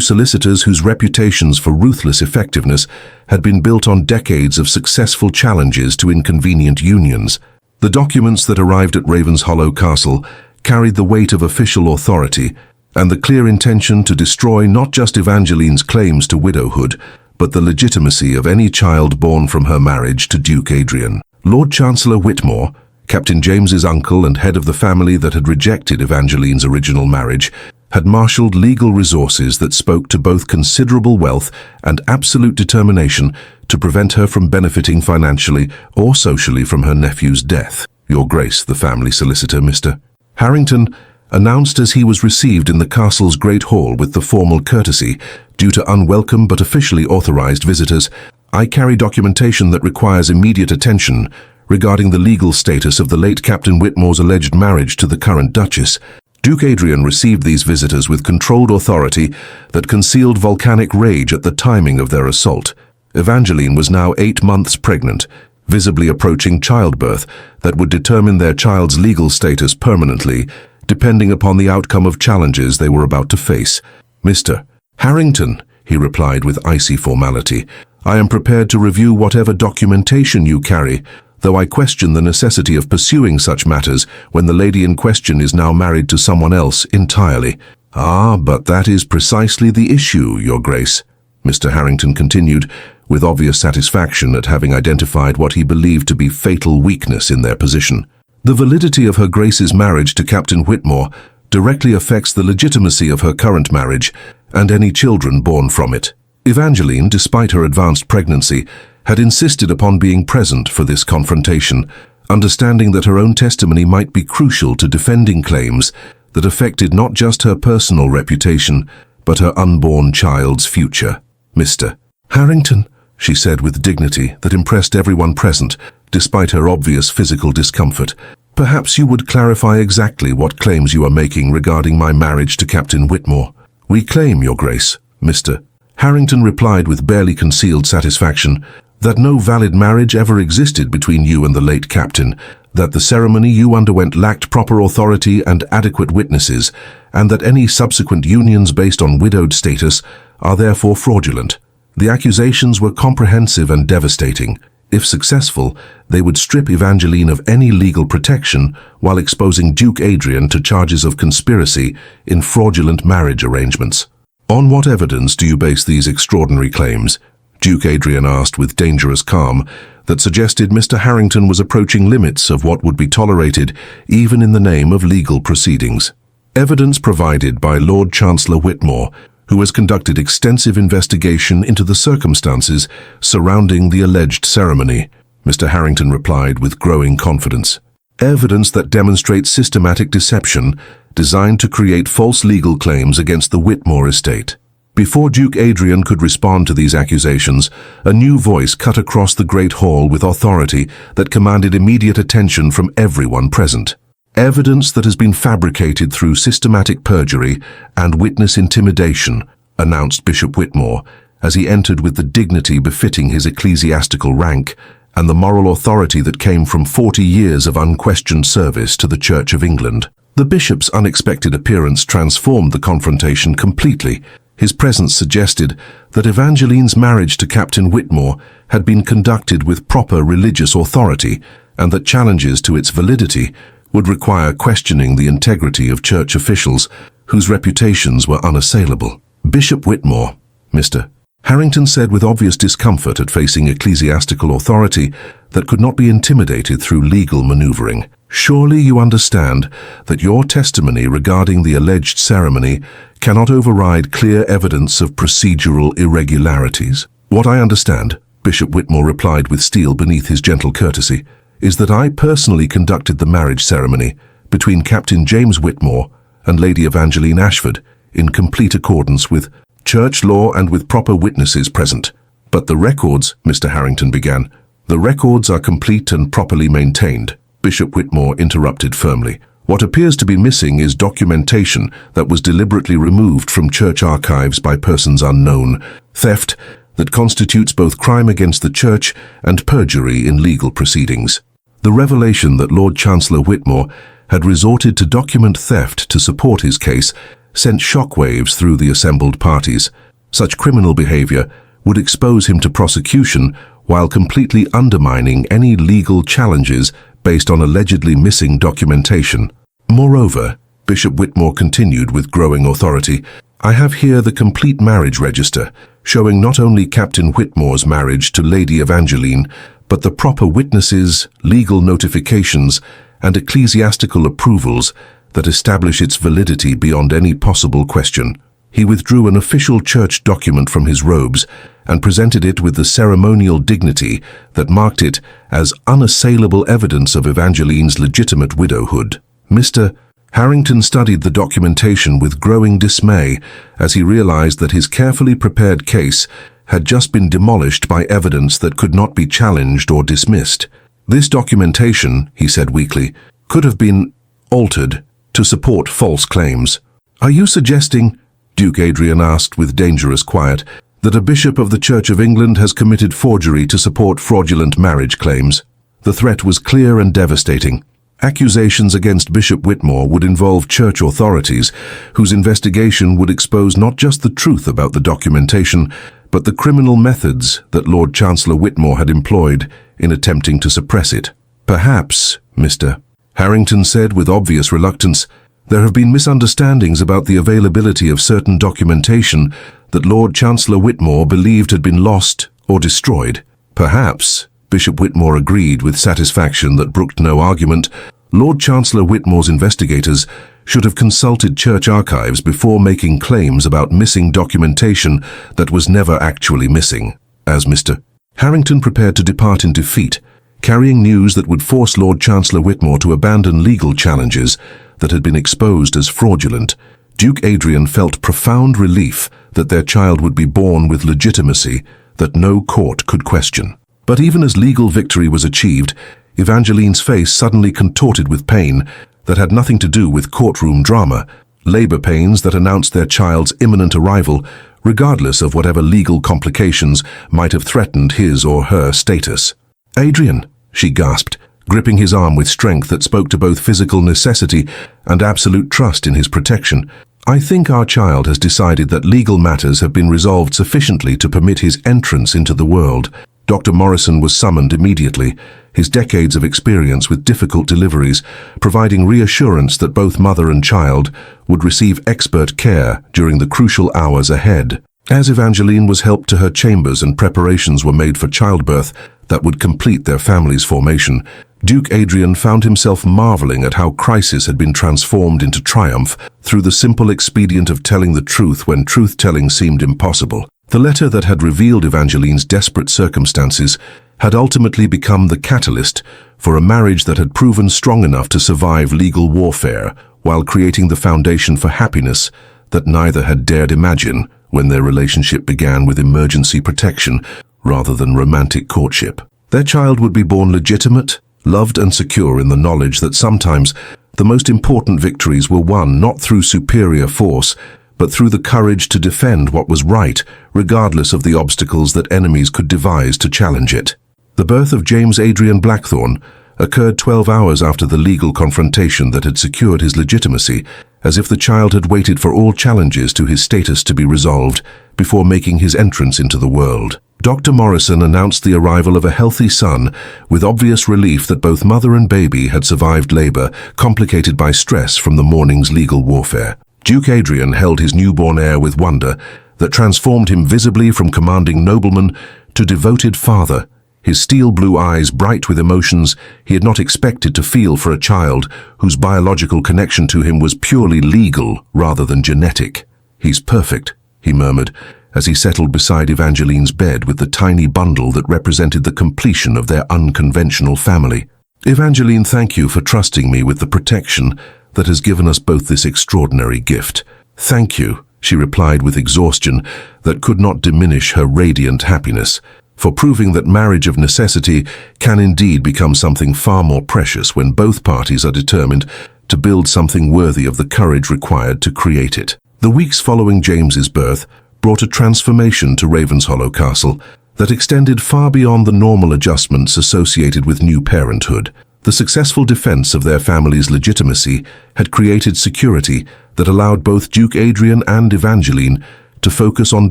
solicitors whose reputations for ruthless effectiveness had been built on decades of successful challenges to inconvenient unions. The documents that arrived at Ravenshollow Castle carried the weight of official authority and the clear intention to destroy not just Evangeline's claims to widowhood, but the legitimacy of any child born from her marriage to Duke Adrian. Lord Chancellor Whitmore, Captain James's uncle and head of the family that had rejected Evangeline's original marriage, had marshalled legal resources that spoke to both considerable wealth and absolute determination to prevent her from benefiting financially or socially from her nephew's death. Your Grace, the family solicitor, Mr. Harrington, announced as he was received in the castle's great hall with the formal courtesy, due to unwelcome but officially authorized visitors, I carry documentation that requires immediate attention regarding the legal status of the late Captain Whitmore's alleged marriage to the current Duchess. Duke Adrian received these visitors with controlled authority that concealed volcanic rage at the timing of their assault. Evangeline was now 8 months pregnant, visibly approaching childbirth that would determine their child's legal status permanently, depending upon the outcome of challenges they were about to face. Mr. Harrington, he replied with icy formality, I am prepared to review whatever documentation you carry, though I question the necessity of pursuing such matters when the lady in question is now married to someone else entirely. Ah, but that is precisely the issue, Your Grace, Mr. Harrington continued, with obvious satisfaction at having identified what he believed to be fatal weakness in their position. The validity of Her Grace's marriage to Captain Whitmore directly affects the legitimacy of her current marriage and any children born from it. Evangeline, despite her advanced pregnancy, had insisted upon being present for this confrontation, understanding that her own testimony might be crucial to defending claims that affected not just her personal reputation, but her unborn child's future. Mr. Harrington, she said with dignity that impressed everyone present, despite her obvious physical discomfort, perhaps you would clarify exactly what claims you are making regarding my marriage to Captain Whitmore. We claim, Your Grace, Mr. Harrington replied with barely concealed satisfaction, that no valid marriage ever existed between you and the late captain, that the ceremony you underwent lacked proper authority and adequate witnesses, and that any subsequent unions based on widowed status are therefore fraudulent. The accusations were comprehensive and devastating. If successful, they would strip Evangeline of any legal protection while exposing Duke Adrian to charges of conspiracy in fraudulent marriage arrangements. On what evidence do you base these extraordinary claims? Duke Adrian asked with dangerous calm that suggested Mr. Harrington was approaching limits of what would be tolerated even in the name of legal proceedings. Evidence provided by Lord Chancellor Whitmore, who has conducted extensive investigation into the circumstances surrounding the alleged ceremony, Mr. Harrington replied with growing confidence. Evidence that demonstrates systematic deception designed to create false legal claims against the Whitmore estate. Before Duke Adrian could respond to these accusations, a new voice cut across the great hall with authority that commanded immediate attention from everyone present. Evidence that has been fabricated through systematic perjury and witness intimidation, announced Bishop Whitmore, as he entered with the dignity befitting his ecclesiastical rank and the moral authority that came from 40 years of unquestioned service to the Church of England. The bishop's unexpected appearance transformed the confrontation completely. His presence suggested that Evangeline's marriage to Captain Whitmore had been conducted with proper religious authority and that challenges to its validity would require questioning the integrity of church officials whose reputations were unassailable. Bishop Whitmore, Mr. Harrington said with obvious discomfort at facing ecclesiastical authority that could not be intimidated through legal maneuvering. Surely you understand that your testimony regarding the alleged ceremony cannot override clear evidence of procedural irregularities. What I understand, Bishop Whitmore replied with steel beneath his gentle courtesy, is that I personally conducted the marriage ceremony between Captain James Whitmore and Lady Evangeline Ashford in complete accordance with church law and with proper witnesses present. But the records, Mr. Harrington began, the records are complete and properly maintained. Bishop Whitmore interrupted firmly. What appears to be missing is documentation that was deliberately removed from church archives by persons unknown. Theft, that constitutes both crime against the Church and perjury in legal proceedings. The revelation that Lord Chancellor Whitmore had resorted to document theft to support his case sent shockwaves through the assembled parties. Such criminal behavior would expose him to prosecution while completely undermining any legal challenges based on allegedly missing documentation. Moreover, Bishop Whitmore continued with growing authority, "I have here the complete marriage register, showing not only Captain Whitmore's marriage to Lady Evangeline, but the proper witnesses, legal notifications, and ecclesiastical approvals that establish its validity beyond any possible question." He withdrew an official church document from his robes and presented it with the ceremonial dignity that marked it as unassailable evidence of Evangeline's legitimate widowhood. Mr. Harrington studied the documentation with growing dismay as he realized that his carefully prepared case had just been demolished by evidence that could not be challenged or dismissed. "This documentation," he said weakly, "could have been altered to support false claims." "Are you suggesting," Duke Adrian asked with dangerous quiet, "that a bishop of the Church of England has committed forgery to support fraudulent marriage claims?" The threat was clear and devastating. Accusations against Bishop Whitmore would involve church authorities, whose investigation would expose not just the truth about the documentation, but the criminal methods that Lord Chancellor Whitmore had employed in attempting to suppress it. "Perhaps, Mr. Harrington said with obvious reluctance, "there have been misunderstandings about the availability of certain documentation that Lord Chancellor Whitmore believed had been lost or destroyed." "Perhaps," Bishop Whitmore agreed with satisfaction that brooked no argument. Lord Chancellor Whitmore's investigators should have consulted church archives before making claims about missing documentation that was never actually missing. As Mr. Harrington prepared to depart in defeat, carrying news that would force Lord Chancellor Whitmore to abandon legal challenges that had been exposed as fraudulent, Duke Adrian felt profound relief that their child would be born with legitimacy that no court could question. But even as legal victory was achieved, Evangeline's face suddenly contorted with pain that had nothing to do with courtroom drama, labor pains that announced their child's imminent arrival, regardless of whatever legal complications might have threatened his or her status. "Adrian," she gasped, gripping his arm with strength that spoke to both physical necessity and absolute trust in his protection, "I think our child has decided that legal matters have been resolved sufficiently to permit his entrance into the world." Dr. Morrison was summoned immediately, his decades of experience with difficult deliveries providing reassurance that both mother and child would receive expert care during the crucial hours ahead. As Evangeline was helped to her chambers and preparations were made for childbirth that would complete their family's formation, Duke Adrian found himself marveling at how crisis had been transformed into triumph through the simple expedient of telling the truth when truth-telling seemed impossible. The letter that had revealed Evangeline's desperate circumstances had ultimately become the catalyst for a marriage that had proven strong enough to survive legal warfare while creating the foundation for happiness that neither had dared imagine when their relationship began with emergency protection rather than romantic courtship. Their child would be born legitimate, loved and secure in the knowledge that sometimes the most important victories were won not through superior force, but through the courage to defend what was right, regardless of the obstacles that enemies could devise to challenge it. The birth of James Adrian Blackthorne occurred 12 hours after the legal confrontation that had secured his legitimacy, as if the child had waited for all challenges to his status to be resolved before making his entrance into the world. Dr. Morrison announced the arrival of a healthy son with obvious relief that both mother and baby had survived labor, complicated by stress from the morning's legal warfare. Duke Adrian held his newborn heir with wonder that transformed him visibly from commanding nobleman to devoted father, his steel blue eyes bright with emotions he had not expected to feel for a child whose biological connection to him was purely legal rather than genetic. "He's perfect," he murmured, as he settled beside Evangeline's bed with the tiny bundle that represented the completion of their unconventional family. "Evangeline, thank you for trusting me with the protection that has given us both this extraordinary gift." "Thank you," she replied with exhaustion that could not diminish her radiant happiness, "for proving that marriage of necessity can indeed become something far more precious when both parties are determined to build something worthy of the courage required to create it." The weeks following James's birth brought a transformation to Ravenshollow Castle that extended far beyond the normal adjustments associated with new parenthood. The successful defense of their family's legitimacy had created security that allowed both Duke Adrian and Evangeline to focus on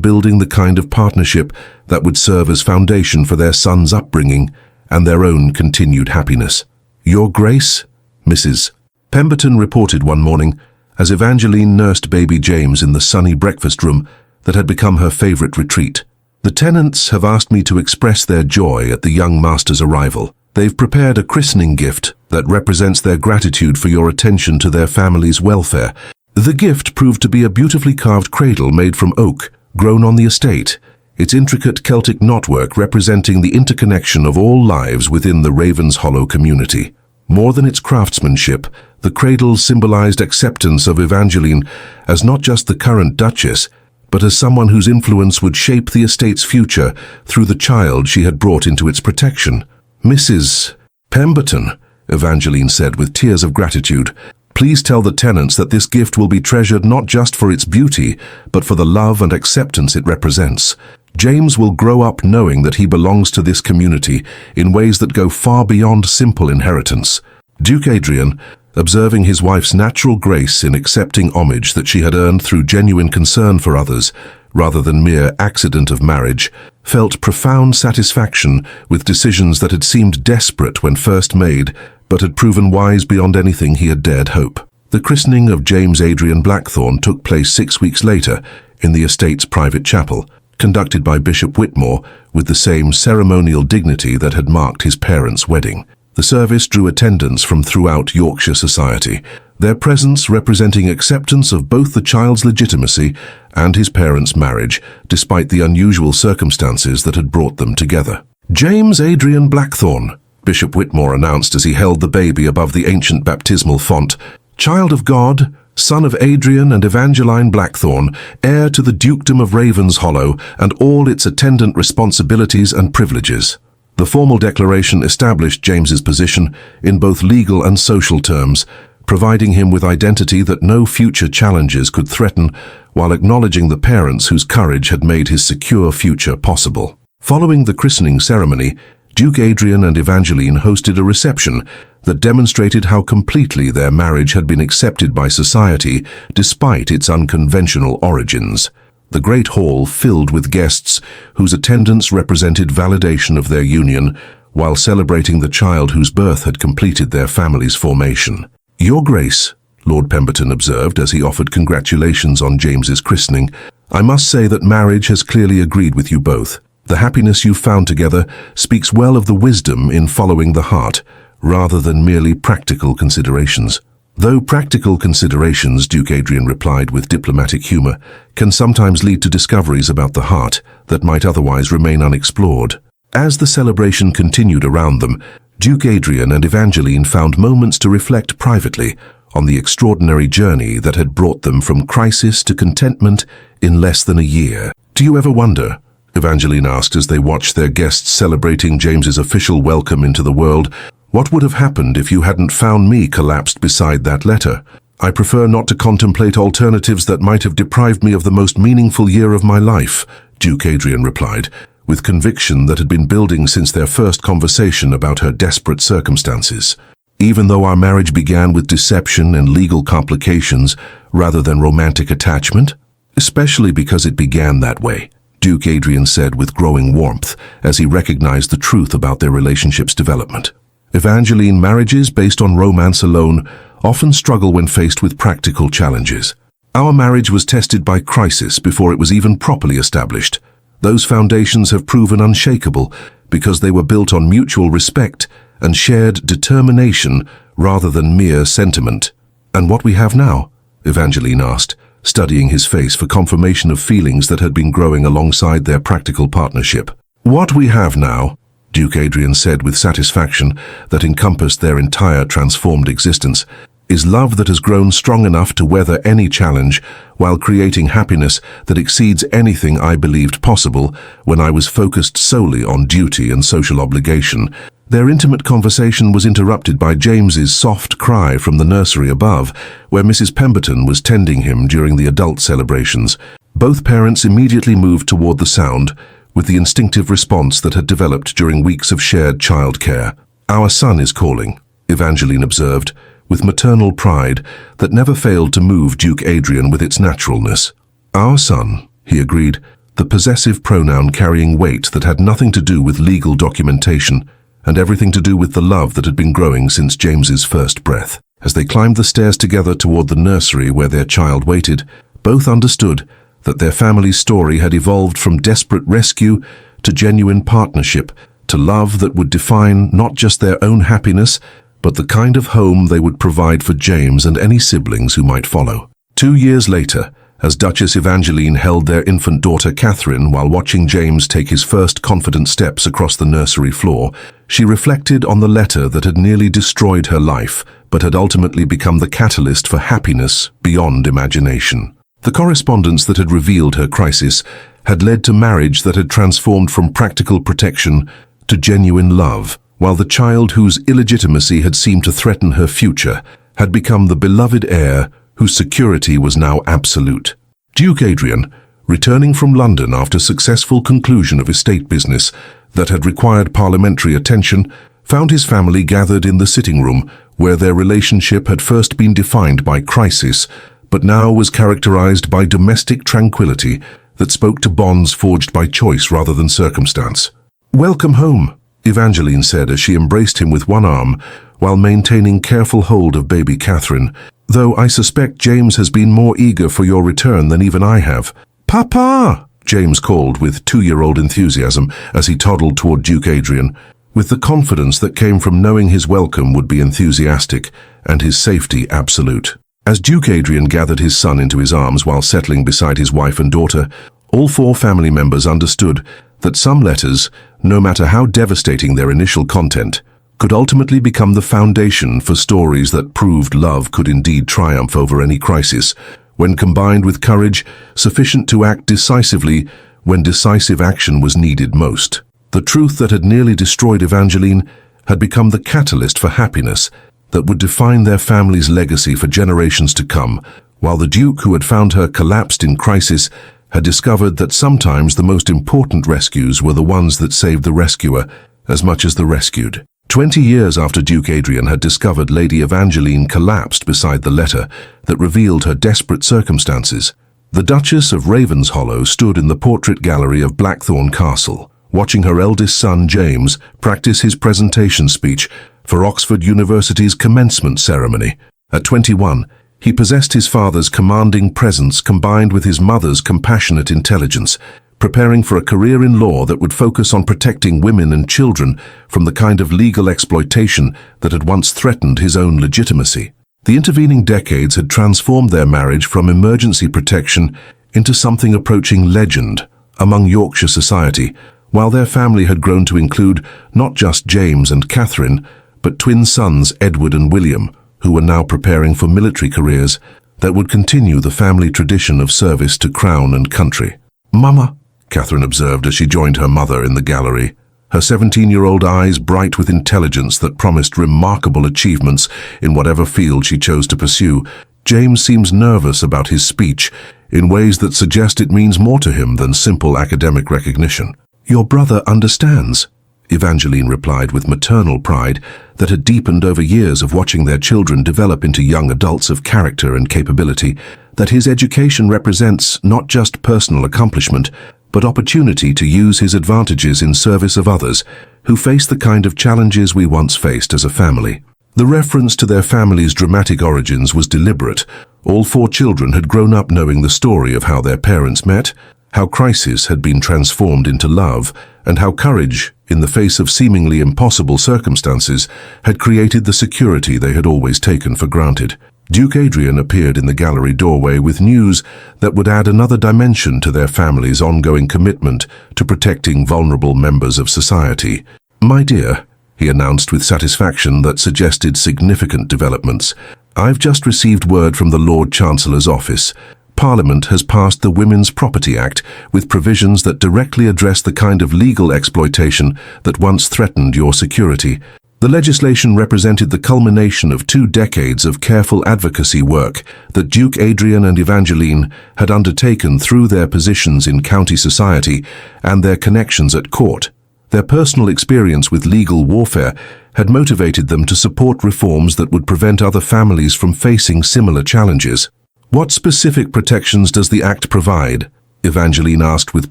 building the kind of partnership that would serve as foundation for their son's upbringing and their own continued happiness. "Your Grace," Mrs. Pemberton reported one morning as Evangeline nursed baby James in the sunny breakfast room that had become her favorite retreat. "The tenants have asked me to express their joy at the young master's arrival. They've prepared a christening gift that represents their gratitude for your attention to their family's welfare." The gift proved to be a beautifully carved cradle made from oak, grown on the estate, its intricate Celtic knotwork representing the interconnection of all lives within the Ravenshollow community. More than its craftsmanship, the cradle symbolized acceptance of Evangeline as not just the current Duchess, but as someone whose influence would shape the estate's future through the child she had brought into its protection. "Mrs. Pemberton," Evangeline said with tears of gratitude, "please tell the tenants that this gift will be treasured not just for its beauty, but for the love and acceptance it represents. James will grow up knowing that he belongs to this community in ways that go far beyond simple inheritance." Duke Adrian, observing his wife's natural grace in accepting homage that she had earned through genuine concern for others, rather than mere accident of marriage, felt profound satisfaction with decisions that had seemed desperate when first made, but had proven wise beyond anything he had dared hope. The christening of James Adrian Blackthorne took place 6 weeks later in the estate's private chapel, conducted by Bishop Whitmore with the same ceremonial dignity that had marked his parents' wedding. The service drew attendance from throughout Yorkshire society, their presence representing acceptance of both the child's legitimacy and his parents' marriage, despite the unusual circumstances that had brought them together. "James Adrian Blackthorne," Bishop Whitmore announced as he held the baby above the ancient baptismal font, "child of God, son of Adrian and Evangeline Blackthorne, heir to the dukedom of Ravenshollow and all its attendant responsibilities and privileges." The formal declaration established James's position in both legal and social terms, providing him with identity that no future challenges could threaten, while acknowledging the parents whose courage had made his secure future possible. Following the christening ceremony, Duke Adrian and Evangeline hosted a reception that demonstrated how completely their marriage had been accepted by society despite its unconventional origins. The great hall filled with guests whose attendance represented validation of their union, while celebrating the child whose birth had completed their family's formation. "Your Grace," Lord Pemberton observed as he offered congratulations on James's christening, "I must say that marriage has clearly agreed with you both. The happiness you've found together speaks well of the wisdom in following the heart, rather than merely practical considerations." "Though practical considerations," Duke Adrian replied with diplomatic humor, "can sometimes lead to discoveries about the heart that might otherwise remain unexplored." As the celebration continued around them, Duke Adrian and Evangeline found moments to reflect privately on the extraordinary journey that had brought them from crisis to contentment in less than a year. "Do you ever wonder," Evangeline asked as they watched their guests celebrating James's official welcome into the world, "what would have happened if you hadn't found me collapsed beside that letter? I prefer not to contemplate alternatives that might have deprived me of the most meaningful year of my life," Duke Adrian replied, with conviction that had been building since their first conversation about her desperate circumstances. "Even though our marriage began with deception and legal complications rather than romantic attachment?" "Especially because it began that way," Duke Adrian said with growing warmth as he recognized the truth about their relationship's development. Evangeline marriages based on romance alone often struggle when faced with practical challenges. Our marriage was tested by crisis before it was even properly established. Those foundations have proven unshakable because they were built on mutual respect and shared determination rather than mere sentiment. "And what we have now?" Evangeline asked, studying his face for confirmation of feelings that had been growing alongside their practical partnership. "What we have now," Duke Adrian said with satisfaction that encompassed their entire transformed existence, "is love that has grown strong enough to weather any challenge while creating happiness that exceeds anything I believed possible when I was focused solely on duty and social obligation." Their intimate conversation was interrupted by James's soft cry from the nursery above, where Mrs. Pemberton was tending him during the adult celebrations. Both parents immediately moved toward the sound, with the instinctive response that had developed during weeks of shared childcare. "Our son is calling," Evangeline observed, with maternal pride that never failed to move Duke Adrian with its naturalness. "Our son," he agreed, the possessive pronoun carrying weight that had nothing to do with legal documentation and everything to do with the love that had been growing since James's first breath. As they climbed the stairs together toward the nursery where their child waited, both understood that their family's story had evolved from desperate rescue to genuine partnership, to love that would define not just their own happiness, but the kind of home they would provide for James and any siblings who might follow. 2 years later, as Duchess Evangeline held their infant daughter Catherine while watching James take his first confident steps across the nursery floor, she reflected on the letter that had nearly destroyed her life, but had ultimately become the catalyst for happiness beyond imagination. The correspondence that had revealed her crisis had led to marriage that had transformed from practical protection to genuine love, while the child whose illegitimacy had seemed to threaten her future had become the beloved heir whose security was now absolute. Duke Adrian, returning from London after successful conclusion of estate business that had required parliamentary attention, found his family gathered in the sitting room where their relationship had first been defined by crisis, but now was characterized by domestic tranquility that spoke to bonds forged by choice rather than circumstance. "Welcome home," Evangeline said as she embraced him with one arm while maintaining careful hold of baby Catherine, "though I suspect James has been more eager for your return than even I have." "Papa!" James called with 2-year-old enthusiasm as he toddled toward Duke Adrian, with the confidence that came from knowing his welcome would be enthusiastic and his safety absolute. As Duke Adrian gathered his son into his arms while settling beside his wife and daughter, all 4 family members understood that some letters, no matter how devastating their initial content, could ultimately become the foundation for stories that proved love could indeed triumph over any crisis, when combined with courage sufficient to act decisively when decisive action was needed most. The truth that had nearly destroyed Evangeline had become the catalyst for happiness that would define their family's legacy for generations to come, while the Duke who had found her collapsed in crisis had discovered that sometimes the most important rescues were the ones that saved the rescuer as much as the rescued. 20 years after Duke Adrian had discovered Lady Evangeline collapsed beside the letter that revealed her desperate circumstances, the Duchess of Ravenshollow stood in the portrait gallery of Blackthorn Castle, watching her eldest son James practice his presentation speech for Oxford University's commencement ceremony. At 21, he possessed his father's commanding presence combined with his mother's compassionate intelligence, preparing for a career in law that would focus on protecting women and children from the kind of legal exploitation that had once threatened his own legitimacy. The intervening decades had transformed their marriage from emergency protection into something approaching legend among Yorkshire society, while their family had grown to include not just James and Catherine, but twin sons Edward and William, who were now preparing for military careers that would continue the family tradition of service to crown and country. "Mama," Catherine observed as she joined her mother in the gallery, her 17-year-old eyes bright with intelligence that promised remarkable achievements in whatever field she chose to pursue, "James seems nervous about his speech in ways that suggest it means more to him than simple academic recognition." "Your brother understands," Evangeline replied with maternal pride that had deepened over years of watching their children develop into young adults of character and capability, that his education represents not just personal accomplishment, but opportunity to use his advantages in service of others who face the kind of challenges we once faced as a family. The reference to their family's dramatic origins was deliberate. All 4 children had grown up knowing the story of how their parents met, how crisis had been transformed into love, and how courage, in the face of seemingly impossible circumstances, had created the security they had always taken for granted. Duke Adrian appeared in the gallery doorway with news that would add another dimension to their family's ongoing commitment to protecting vulnerable members of society. "My dear," he announced with satisfaction that suggested significant developments, "I've just received word from the Lord Chancellor's office. Parliament has passed the Women's Property Act with provisions that directly address the kind of legal exploitation that once threatened your security. The legislation represented the culmination of 2 decades of careful advocacy work that Duke Adrian and Evangeline had undertaken through their positions in county society and their connections at court. Their personal experience with legal warfare had motivated them to support reforms that would prevent other families from facing similar challenges. "What specific protections does the Act provide?" Evangeline asked with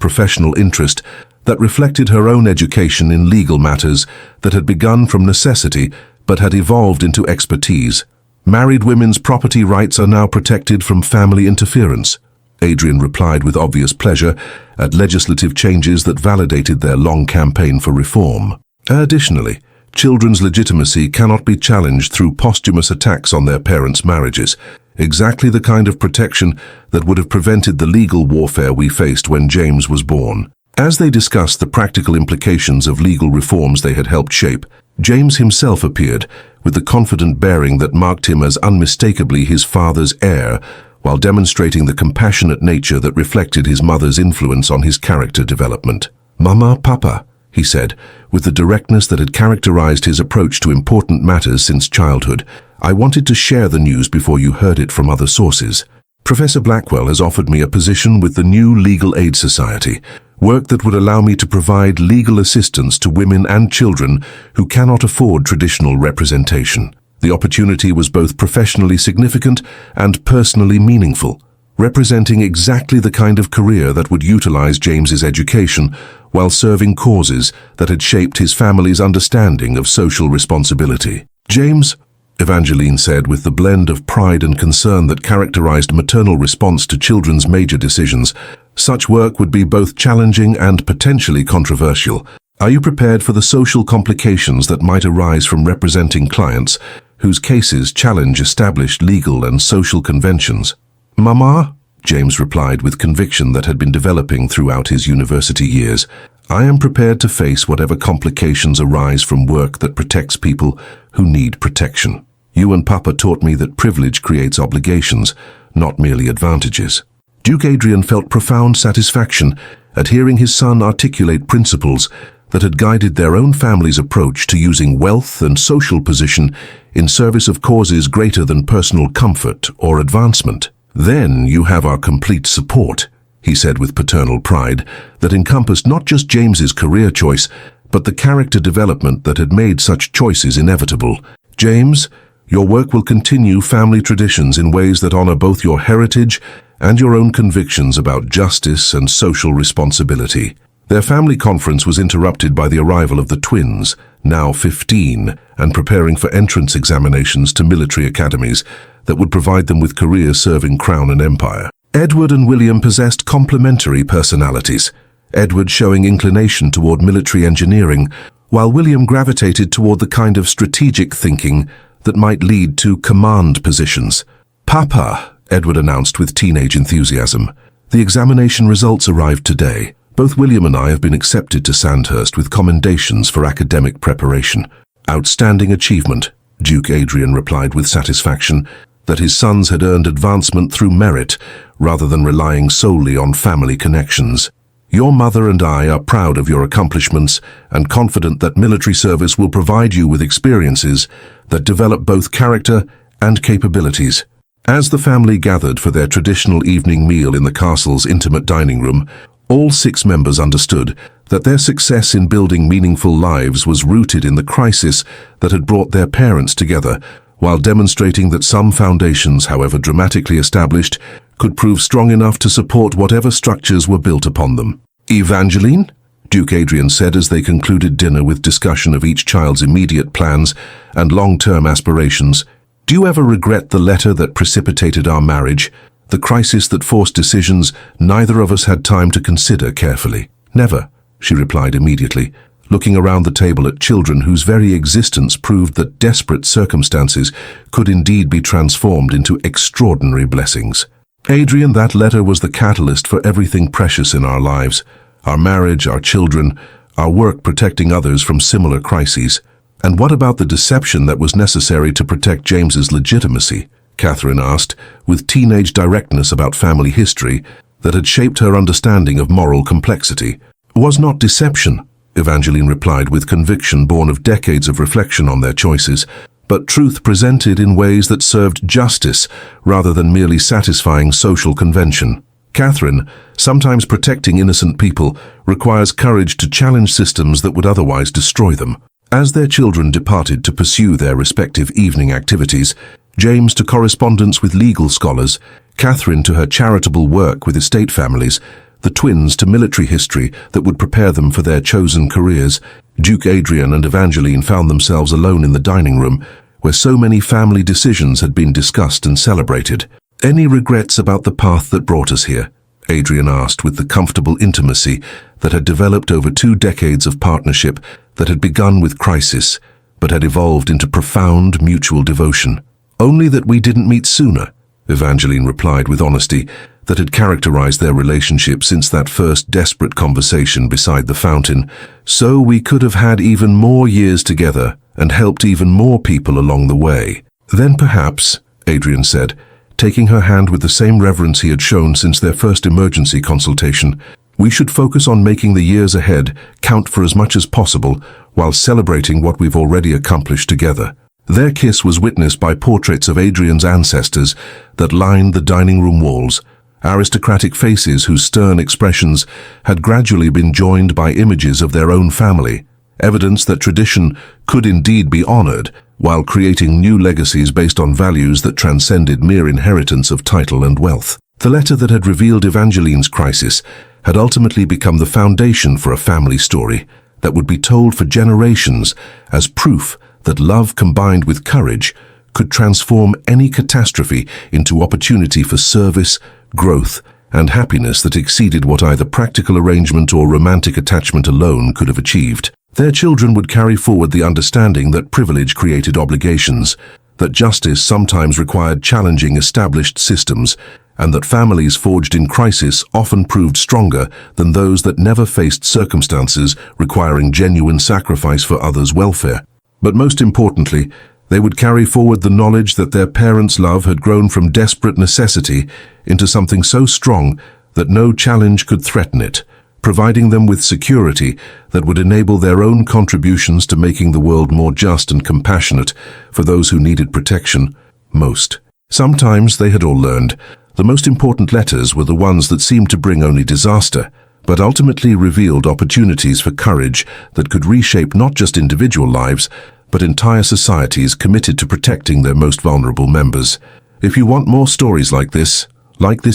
professional interest that reflected her own education in legal matters that had begun from necessity but had evolved into expertise. "Married women's property rights are now protected from family interference." Adrian replied with obvious pleasure at legislative changes that validated their long campaign for reform. Additionally, children's legitimacy cannot be challenged through posthumous attacks on their parents' marriages, exactly the kind of protection that would have prevented the legal warfare we faced when James was born. As they discussed the practical implications of legal reforms they had helped shape, James himself appeared with the confident bearing that marked him as unmistakably his father's heir, while demonstrating the compassionate nature that reflected his mother's influence on his character development. "Mama, Papa," he said, with the directness that had characterized his approach to important matters since childhood, "I wanted to share the news before you heard it from other sources. Professor Blackwell has offered me a position with the new Legal Aid Society, work that would allow me to provide legal assistance to women and children who cannot afford traditional representation." The opportunity was both professionally significant and personally meaningful, representing exactly the kind of career that would utilize James's education while serving causes that had shaped his family's understanding of social responsibility. "James," Evangeline said with the blend of pride and concern that characterized maternal response to children's major decisions, "such work would be both challenging and potentially controversial. Are you prepared for the social complications that might arise from representing clients whose cases challenge established legal and social conventions?" "Mama," James replied with conviction that had been developing throughout his university years, "I am prepared to face whatever complications arise from work that protects people who need protection. You and Papa taught me that privilege creates obligations, not merely advantages." Duke Adrian felt profound satisfaction at hearing his son articulate principles that had guided their own family's approach to using wealth and social position in service of causes greater than personal comfort or advancement. "Then you have our complete support," he said with paternal pride that encompassed not just James's career choice, but the character development that had made such choices inevitable. "James, your work will continue family traditions in ways that honor both your heritage and your own convictions about justice and social responsibility." Their family conference was interrupted by the arrival of the twins, now 15, and preparing for entrance examinations to military academies that would provide them with careers serving Crown and Empire. Edward and William possessed complementary personalities, Edward showing inclination toward military engineering, while William gravitated toward the kind of strategic thinking that might lead to command positions. "Papa," Edward announced with teenage enthusiasm, "the examination results arrived today. Both William and I have been accepted to Sandhurst with commendations for academic preparation." "Outstanding achievement," Duke Adrian replied with satisfaction that his sons had earned advancement through merit rather than relying solely on family connections. "Your mother and I are proud of your accomplishments and confident that military service will provide you with experiences that develop both character and capabilities." As the family gathered for their traditional evening meal in the castle's intimate dining room, all 6 members understood that their success in building meaningful lives was rooted in the crisis that had brought their parents together, while demonstrating that some foundations, however dramatically established, could prove strong enough to support whatever structures were built upon them. "Evangeline?" Duke Adrian said as they concluded dinner with discussion of each child's immediate plans and long-term aspirations. "Do you ever regret the letter that precipitated our marriage? The crisis that forced decisions neither of us had time to consider carefully?" "Never," she replied immediately, looking around the table at children whose very existence proved that desperate circumstances could indeed be transformed into extraordinary blessings. "Adrian, that letter was the catalyst for everything precious in our lives, our marriage, our children, our work protecting others from similar crises." "And what about the deception that was necessary to protect James's legitimacy?" Catherine asked, with teenage directness about family history that had shaped her understanding of moral complexity. "Was not deception," Evangeline replied with conviction born of decades of reflection on their choices, but truth presented in ways that served justice rather than merely satisfying social convention. Catherine, sometimes protecting innocent people, requires courage to challenge systems that would otherwise destroy them. As their children departed to pursue their respective evening activities, James to correspondence with legal scholars, Catherine to her charitable work with estate families, the twins to military history that would prepare them for their chosen careers, Duke Adrian and Evangeline found themselves alone in the dining room, where so many family decisions had been discussed and celebrated. "Any regrets about the path that brought us here?" Adrian asked with the comfortable intimacy that had developed over 2 decades of partnership that had begun with crisis, but had evolved into profound mutual devotion. "Only that we didn't meet sooner," Evangeline replied with honesty that had characterized their relationship since that first desperate conversation beside the fountain. "So we could have had even more years together and helped even more people along the way." "Then perhaps," Adrian said, taking her hand with the same reverence he had shown since their first emergency consultation, "we should focus on making the years ahead count for as much as possible while celebrating what we've already accomplished together." Their kiss was witnessed by portraits of Adrian's ancestors that lined the dining room walls, aristocratic faces whose stern expressions had gradually been joined by images of their own family, evidence that tradition could indeed be honored while creating new legacies based on values that transcended mere inheritance of title and wealth. The letter that had revealed Evangeline's crisis had ultimately become the foundation for a family story that would be told for generations as proof that love combined with courage could transform any catastrophe into opportunity for service, growth, and happiness that exceeded what either practical arrangement or romantic attachment alone could have achieved. Their children would carry forward the understanding that privilege created obligations, that justice sometimes required challenging established systems, and that families forged in crisis often proved stronger than those that never faced circumstances requiring genuine sacrifice for others' welfare. But most importantly, they would carry forward the knowledge that their parents' love had grown from desperate necessity into something so strong that no challenge could threaten it, providing them with security that would enable their own contributions to making the world more just and compassionate for those who needed protection most. Sometimes, they had all learned, the most important letters were the ones that seemed to bring only disaster, but ultimately revealed opportunities for courage that could reshape not just individual lives, but entire societies committed to protecting their most vulnerable members. If you want more stories like this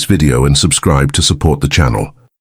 video and subscribe to support the channel.